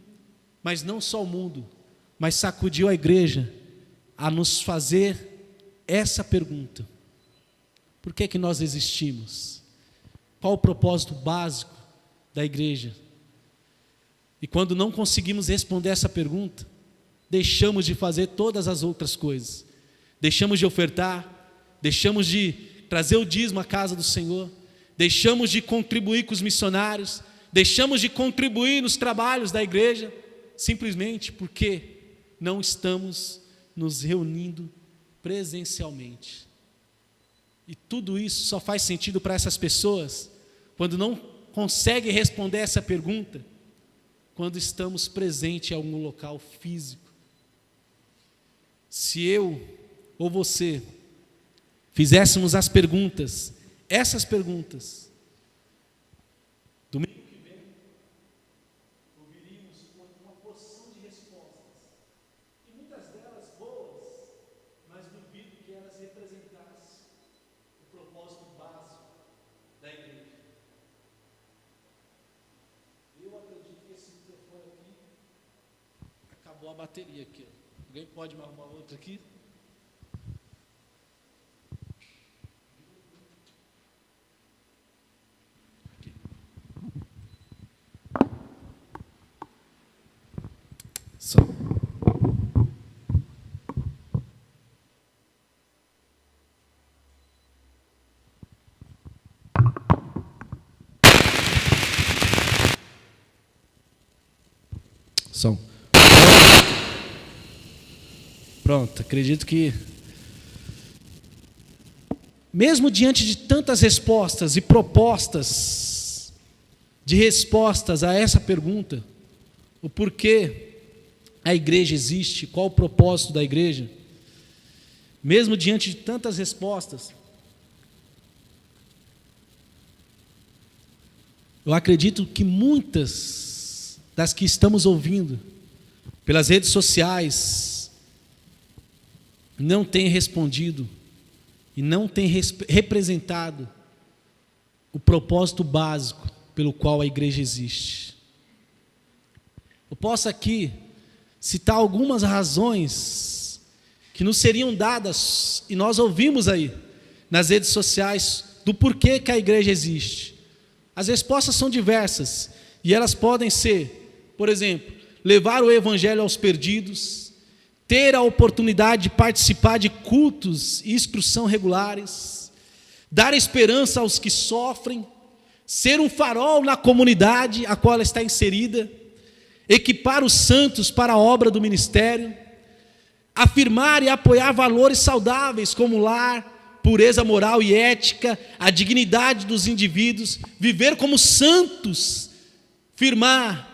mas não só o mundo, mas sacudiu a igreja a nos fazer essa pergunta: por que nós existimos? Qual o propósito básico da igreja? E quando não conseguimos responder essa pergunta, deixamos de fazer todas as outras coisas, deixamos de ofertar, deixamos de trazer o dízimo à casa do Senhor, deixamos de contribuir com os missionários, deixamos de contribuir nos trabalhos da igreja, simplesmente porque não estamos nos reunindo presencialmente. E tudo isso só faz sentido para essas pessoas quando não conseguem responder essa pergunta, quando estamos presentes em algum local físico. Se eu ou você fizéssemos as perguntas, essas perguntas, domingo que vem, ouviríamos uma porção de respostas, e muitas delas boas, mas duvido que elas representassem o propósito básico da igreja. Eu acredito que esse microfone aqui, acabou a bateria aqui. Alguém pode me arrumar outro aqui? Som. Pronto, acredito que mesmo diante de tantas respostas e propostas de respostas a essa pergunta, o porquê a igreja existe, qual o propósito da igreja, mesmo diante de tantas respostas, eu acredito que muitas das que estamos ouvindo pelas redes sociais não têm respondido e não têm representado o propósito básico pelo qual a igreja existe. Eu posso aqui citar algumas razões que nos seriam dadas, e nós ouvimos aí nas redes sociais, do porquê que a igreja existe. As respostas são diversas, e elas podem ser, por exemplo, levar o evangelho aos perdidos, ter a oportunidade de participar de cultos e instrução regulares, dar esperança aos que sofrem, ser um farol na comunidade a qual ela está inserida, equipar os santos para a obra do ministério, afirmar e apoiar valores saudáveis como lar, pureza moral e ética, a dignidade dos indivíduos, viver como santos, firmar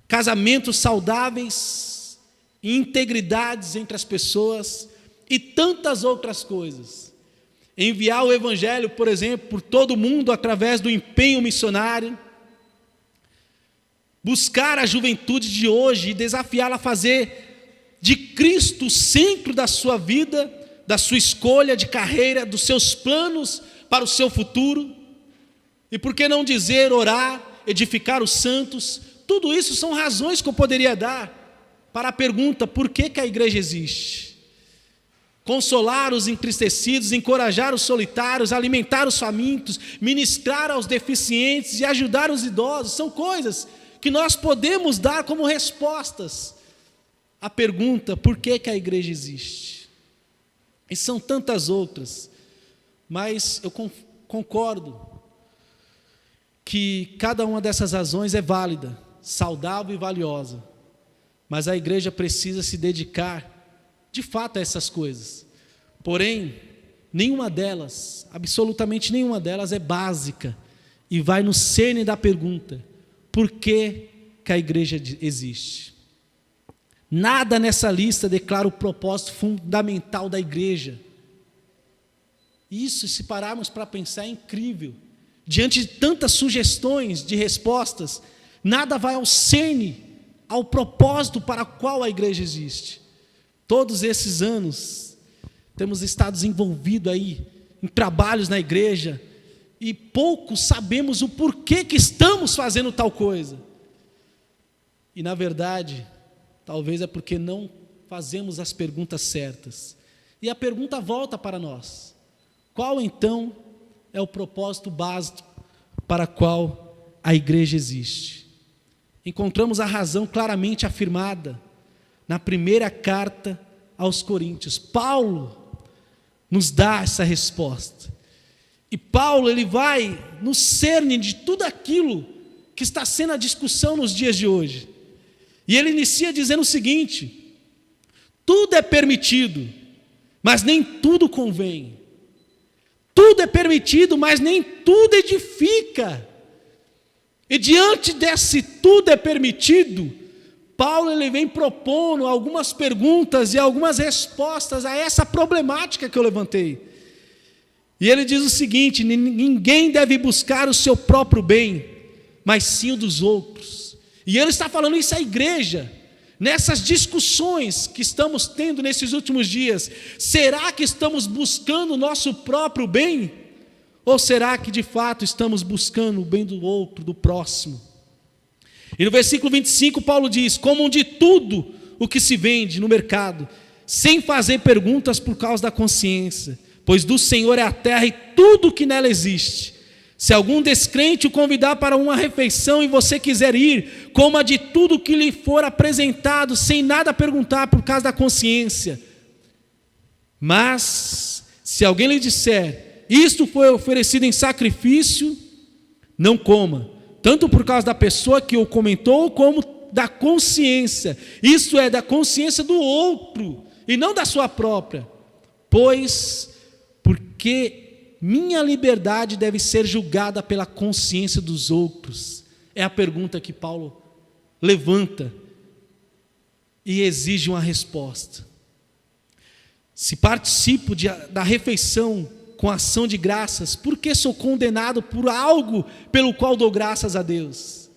casamentos saudáveis e integridades entre as pessoas e tantas outras coisas. Enviar o evangelho, por exemplo, por todo o mundo através do empenho missionário, buscar a juventude de hoje e desafiá-la a fazer de Cristo o centro da sua vida, da sua escolha de carreira, dos seus planos para o seu futuro. E por que não dizer orar, edificar os santos? Tudo isso são razões que eu poderia dar para a pergunta: por que a igreja existe? Consolar os entristecidos, encorajar os solitários, alimentar os famintos, ministrar aos deficientes e ajudar os idosos, são coisas que nós podemos dar como respostas à pergunta: por que a igreja existe? E são tantas outras, mas eu concordo que cada uma dessas razões é válida, saudável e valiosa, mas a igreja precisa se dedicar de fato a essas coisas. Porém, nenhuma delas, absolutamente nenhuma delas é básica e vai no cerne da pergunta: por que a igreja existe? Nada nessa lista declara o propósito fundamental da igreja. Isso, se pararmos para pensar, é incrível. Diante de tantas sugestões de respostas, nada vai ao cerne, ao propósito para o qual a igreja existe. Todos esses anos, temos estado envolvidos aí em trabalhos na igreja, e pouco sabemos o porquê que estamos fazendo tal coisa. E na verdade, talvez é porque não fazemos as perguntas certas. E a pergunta volta para nós: qual então é o propósito básico para qual a igreja existe? Encontramos a razão claramente afirmada na primeira carta aos Coríntios. Paulo nos dá essa resposta. E Paulo, ele vai no cerne de tudo aquilo que está sendo a discussão nos dias de hoje. E ele inicia dizendo o seguinte: tudo é permitido, mas nem tudo convém. Tudo é permitido, mas nem tudo edifica. E diante desse tudo é permitido, Paulo, ele vem propondo algumas perguntas e algumas respostas a essa problemática que eu levantei. E ele diz o seguinte: ninguém deve buscar o seu próprio bem, mas sim o dos outros. E ele está falando isso à igreja, nessas discussões que estamos tendo nesses últimos dias. Será que estamos buscando o nosso próprio bem? Ou será que de fato estamos buscando o bem do outro, do próximo? E no versículo 25 Paulo diz: comam de tudo o que se vende no mercado, sem fazer perguntas por causa da consciência, pois do Senhor é a terra e tudo o que nela existe. Se algum descrente o convidar para uma refeição e você quiser ir, coma de tudo que lhe for apresentado, sem nada perguntar por causa da consciência. Mas se alguém lhe disser: isto foi oferecido em sacrifício, não coma, tanto por causa da pessoa que o comentou, como da consciência, isto é, da consciência do outro, e não da sua própria. Porque minha liberdade deve ser julgada pela consciência dos outros. É a pergunta que Paulo levanta e exige uma resposta. Se participo da refeição com ação de graças, por que sou condenado por algo pelo qual dou graças a Deus?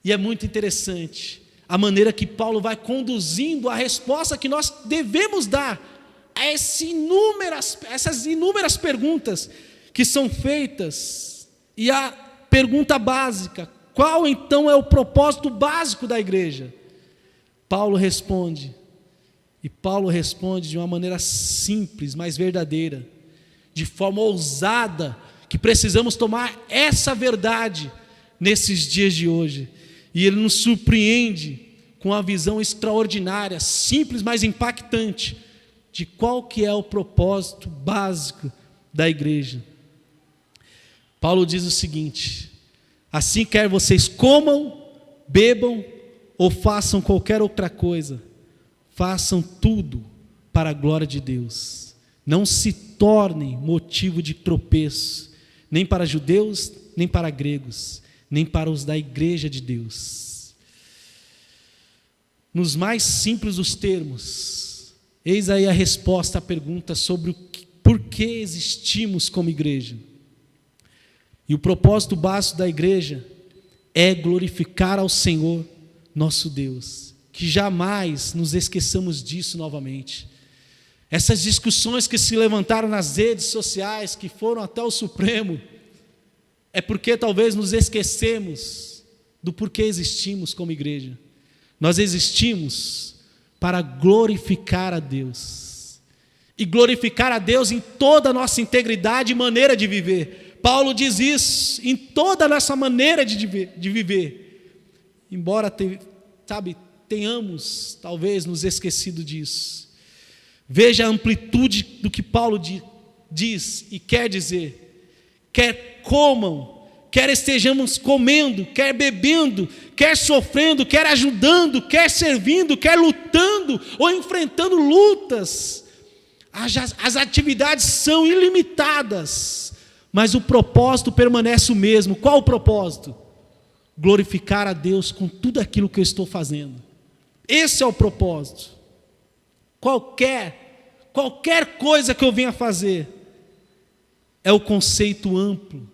E é muito interessante a maneira que Paulo vai conduzindo a resposta que nós devemos dar a essas inúmeras perguntas que são feitas. E a pergunta básica: qual então é o propósito básico da igreja? Paulo responde, e Paulo responde de uma maneira simples, mas verdadeira, de forma ousada, que precisamos tomar essa verdade nesses dias de hoje. E ele nos surpreende com a visão extraordinária, simples, mas impactante, de qual que é o propósito básico da igreja. Paulo diz o seguinte: assim quer vocês comam, bebam ou façam qualquer outra coisa, façam tudo para a glória de Deus. Não se tornem motivo de tropeço, nem para judeus, nem para gregos, nem para os da igreja de Deus. Nos mais simples dos termos, eis aí a resposta à pergunta sobre por que existimos como igreja. E o propósito básico da igreja é glorificar ao Senhor, nosso Deus. Que jamais nos esqueçamos disso novamente. Essas discussões que se levantaram nas redes sociais, que foram até o Supremo, é porque talvez nos esquecemos do porquê existimos como igreja. Nós existimos para glorificar a Deus. E glorificar a Deus em toda a nossa integridade e maneira de viver. Paulo diz isso, em toda a nossa maneira de viver. Embora tenhamos talvez nos esquecido disso. Veja a amplitude do que Paulo diz e quer dizer. Quer comam, quer estejamos comendo, quer bebendo, quer sofrendo, quer ajudando, quer servindo, quer lutando ou enfrentando lutas. As atividades são ilimitadas, mas o propósito permanece o mesmo. Qual o propósito? Glorificar a Deus com tudo aquilo que eu estou fazendo. Esse é o propósito. Qualquer coisa que eu venha fazer, é o conceito amplo.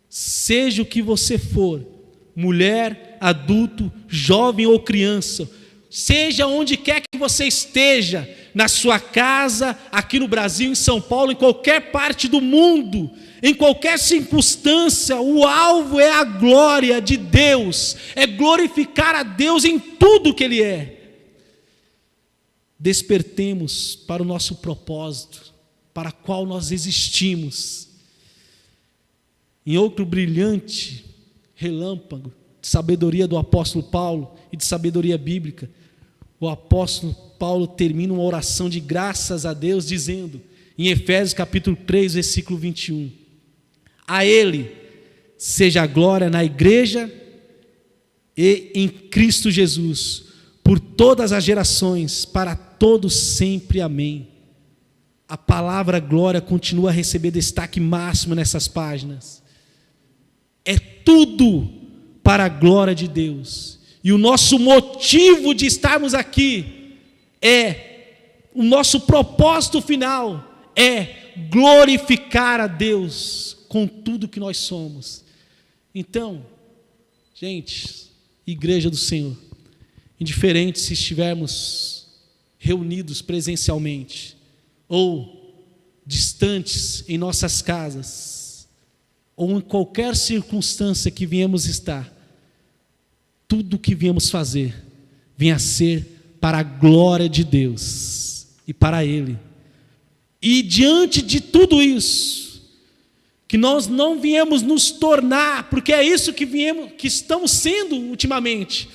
Seja o que você for, mulher, adulto, jovem ou criança, seja onde quer que você esteja, na sua casa, aqui no Brasil, em São Paulo, em qualquer parte do mundo, em qualquer circunstância, o alvo é a glória de Deus, é glorificar a Deus em tudo que Ele é. Despertemos para o nosso propósito, para o qual nós existimos. Em outro brilhante relâmpago de sabedoria do apóstolo Paulo e de sabedoria bíblica, o apóstolo Paulo termina uma oração de graças a Deus, dizendo, em Efésios capítulo 3, versículo 21, a Ele seja a glória na igreja e em Cristo Jesus, por todas as gerações, para todos sempre, amém. A palavra glória continua a receber destaque máximo nessas páginas. É tudo para a glória de Deus. E o nosso motivo de estarmos aqui o nosso propósito final é glorificar a Deus com tudo que nós somos. Então, gente, igreja do Senhor, indiferente se estivermos reunidos presencialmente ou distantes em nossas casas, ou em qualquer circunstância que viemos estar, tudo que viemos fazer venha a ser para a glória de Deus e para Ele. E diante de tudo isso, que nós não viemos nos tornar, porque é isso que estamos sendo ultimamente,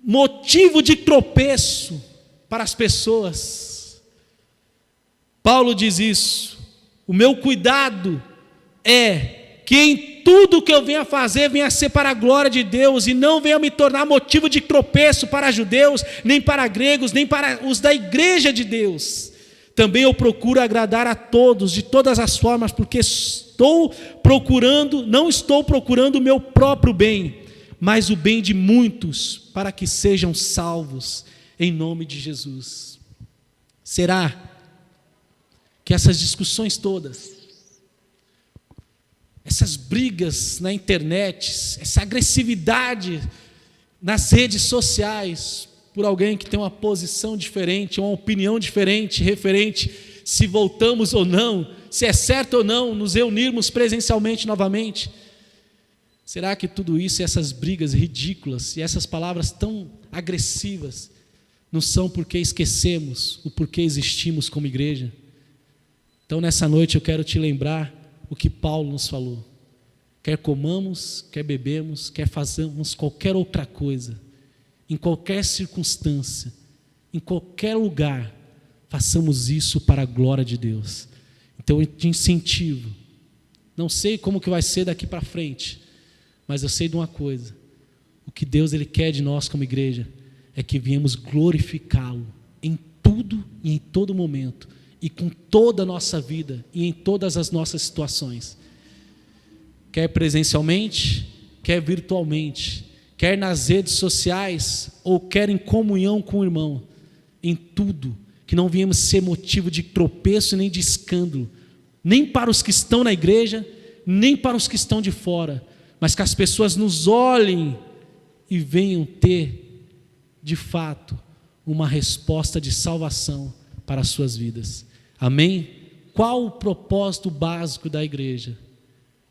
motivo de tropeço para as pessoas. Paulo diz isso, o meu cuidado é que em tudo que eu venha fazer, venha a ser para a glória de Deus, e não venha me tornar motivo de tropeço para judeus, nem para gregos, nem para os da igreja de Deus. Também eu procuro agradar a todos, de todas as formas, porque não estou procurando o meu próprio bem, mas o bem de muitos, para que sejam salvos, em nome de Jesus. Será que essas discussões todas, essas brigas na internet, essa agressividade nas redes sociais, por alguém que tem uma posição diferente, uma opinião diferente, referente se voltamos ou não, se é certo ou não nos reunirmos presencialmente novamente, será que tudo isso e essas brigas ridículas e essas palavras tão agressivas não são porque esquecemos o porquê existimos como igreja? Então nessa noite eu quero te lembrar o que Paulo nos falou. Quer comamos, quer bebemos, quer façamos qualquer outra coisa, em qualquer circunstância, em qualquer lugar, façamos isso para a glória de Deus. Então eu te incentivo, não sei como que vai ser daqui para frente, mas eu sei de uma coisa, o que Deus ele quer de nós como igreja é que viemos glorificá-lo em tudo e em todo momento, e com toda a nossa vida e em todas as nossas situações, quer presencialmente, quer virtualmente, quer nas redes sociais ou quer em comunhão com o irmão, em tudo, que não viemos ser motivo de tropeço nem de escândalo, nem para os que estão na igreja, nem para os que estão de fora, mas que as pessoas nos olhem e venham ter, de fato, uma resposta de salvação para as suas vidas. Amém? Qual o propósito básico da igreja?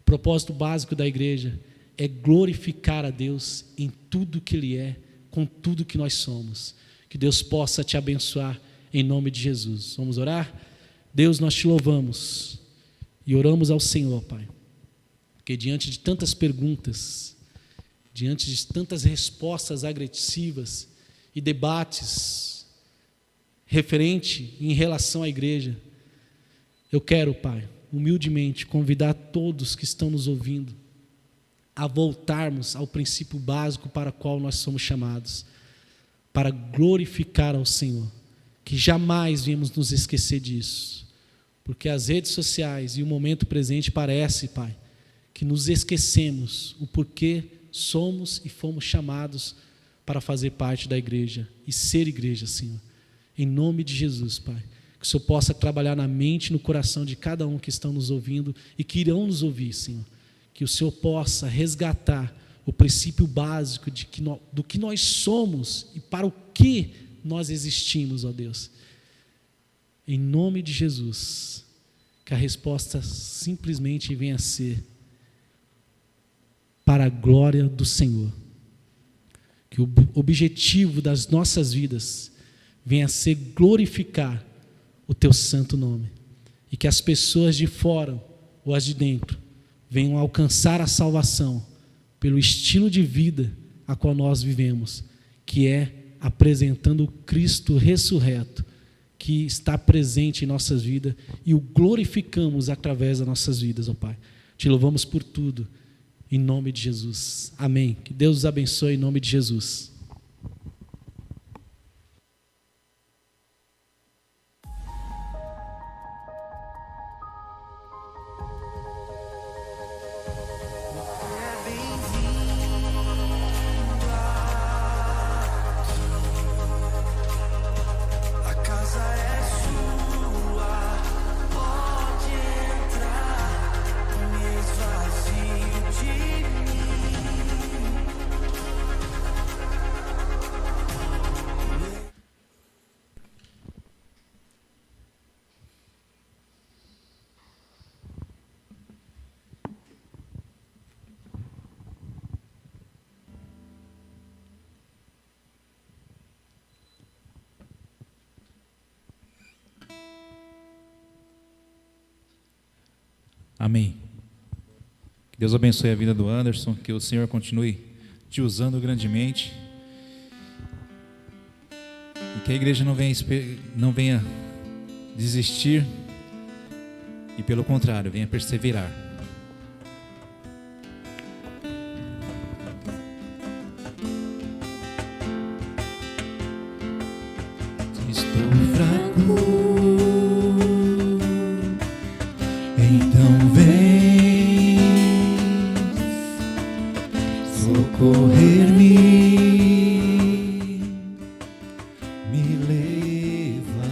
O propósito básico da igreja é glorificar a Deus em tudo que Ele é, com tudo que nós somos. Que Deus possa te abençoar em nome de Jesus. Vamos orar? Deus, nós te louvamos e oramos ao Senhor, Pai, porque diante de tantas perguntas, diante de tantas respostas agressivas e debates referente em relação à igreja, eu quero, Pai, humildemente convidar todos que estão nos ouvindo a voltarmos ao princípio básico para o qual nós somos chamados, para glorificar ao Senhor, que jamais viemos nos esquecer disso, porque as redes sociais e o momento presente parece, Pai, que nos esquecemos o porquê somos e fomos chamados para fazer parte da igreja e ser igreja, Senhor. Em nome de Jesus, Pai, que o Senhor possa trabalhar na mente e no coração de cada um que estão nos ouvindo e que irão nos ouvir, Senhor. Que o Senhor possa resgatar o princípio básico do que nós somos e para o que nós existimos, ó Deus. Em nome de Jesus, que a resposta simplesmente venha a ser para a glória do Senhor. Que o objetivo das nossas vidas venha a ser glorificar o Teu santo nome. E que as pessoas de fora ou as de dentro venham alcançar a salvação pelo estilo de vida a qual nós vivemos, que é apresentando o Cristo ressurreto, que está presente em nossas vidas e o glorificamos através das nossas vidas, ó Pai. Te louvamos por tudo, em nome de Jesus. Amém. Que Deus os abençoe em nome de Jesus. Amém. Que Deus abençoe a vida do Anderson, que o Senhor continue te usando grandemente e que a igreja não venha desistir e, pelo contrário, venha perseverar. Estou fraco, então vem socorrer-me, me leva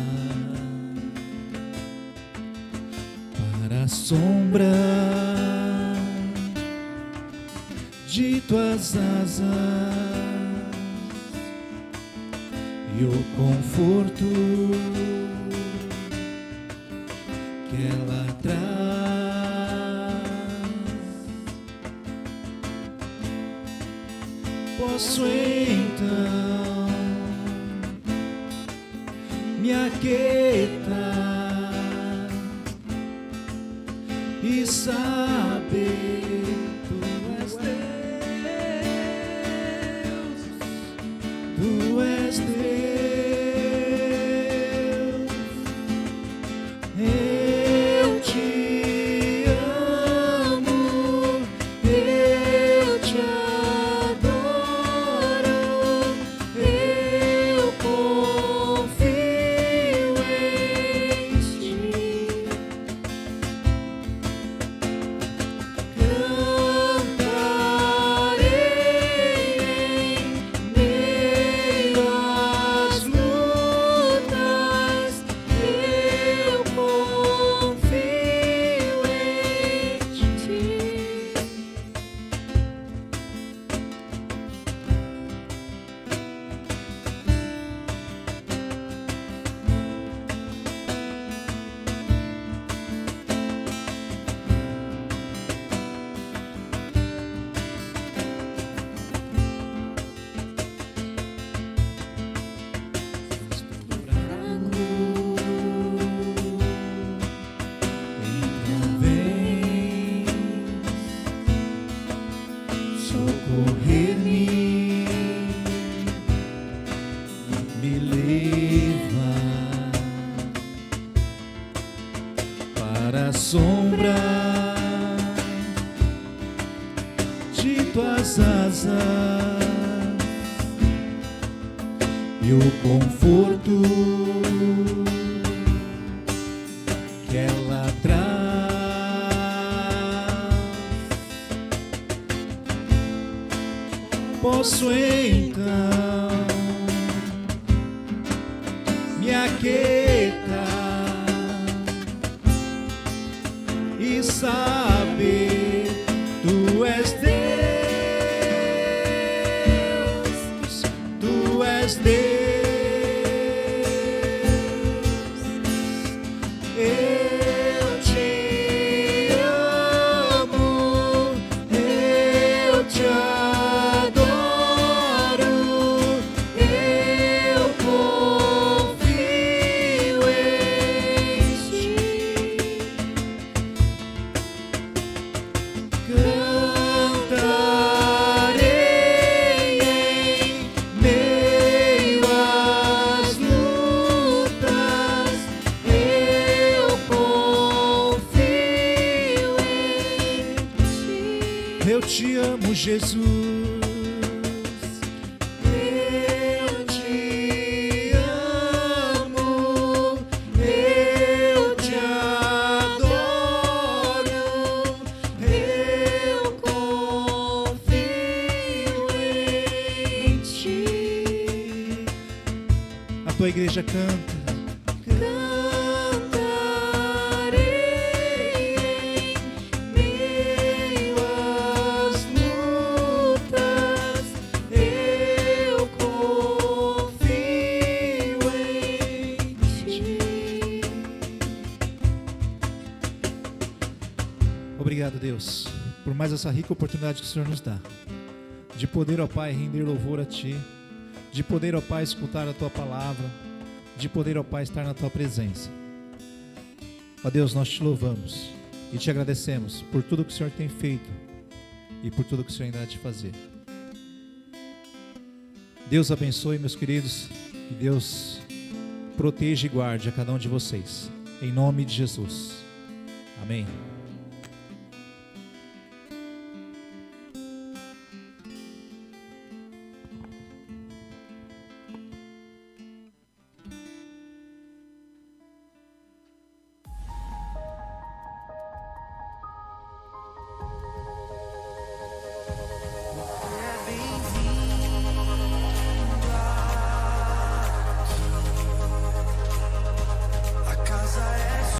para a sombra de tuas asas e o conforto que ela traz. Posso então me aquietar e saber tu és Deus, tu és Deus. Eu te amo, eu te adoro. sombra de tuas asas e o conforto que ela traz. Posso então me aquietar e saber tu és Deus, tu és Deus. Eu te amo, eu te adoro, eu confio em ti. Cantarei em meio às lutas, eu confio em ti. Eu te amo, Jesus. Eu te amo, eu te adoro, eu confio em ti. A tua igreja canta. Cantarei em meio às lutas, eu confio em ti. Obrigado, Deus, por mais essa rica oportunidade que o Senhor nos dá, de poder, ó Pai, render louvor a Ti, de poder, ó Pai, escutar a Tua palavra, de poder, ó Pai, estar na Tua presença. Ó Deus, nós Te louvamos e Te agradecemos por tudo que o Senhor tem feito e por tudo que o Senhor ainda há de fazer. Deus abençoe, meus queridos, que Deus proteja e guarde a cada um de vocês, em nome de Jesus. Amém.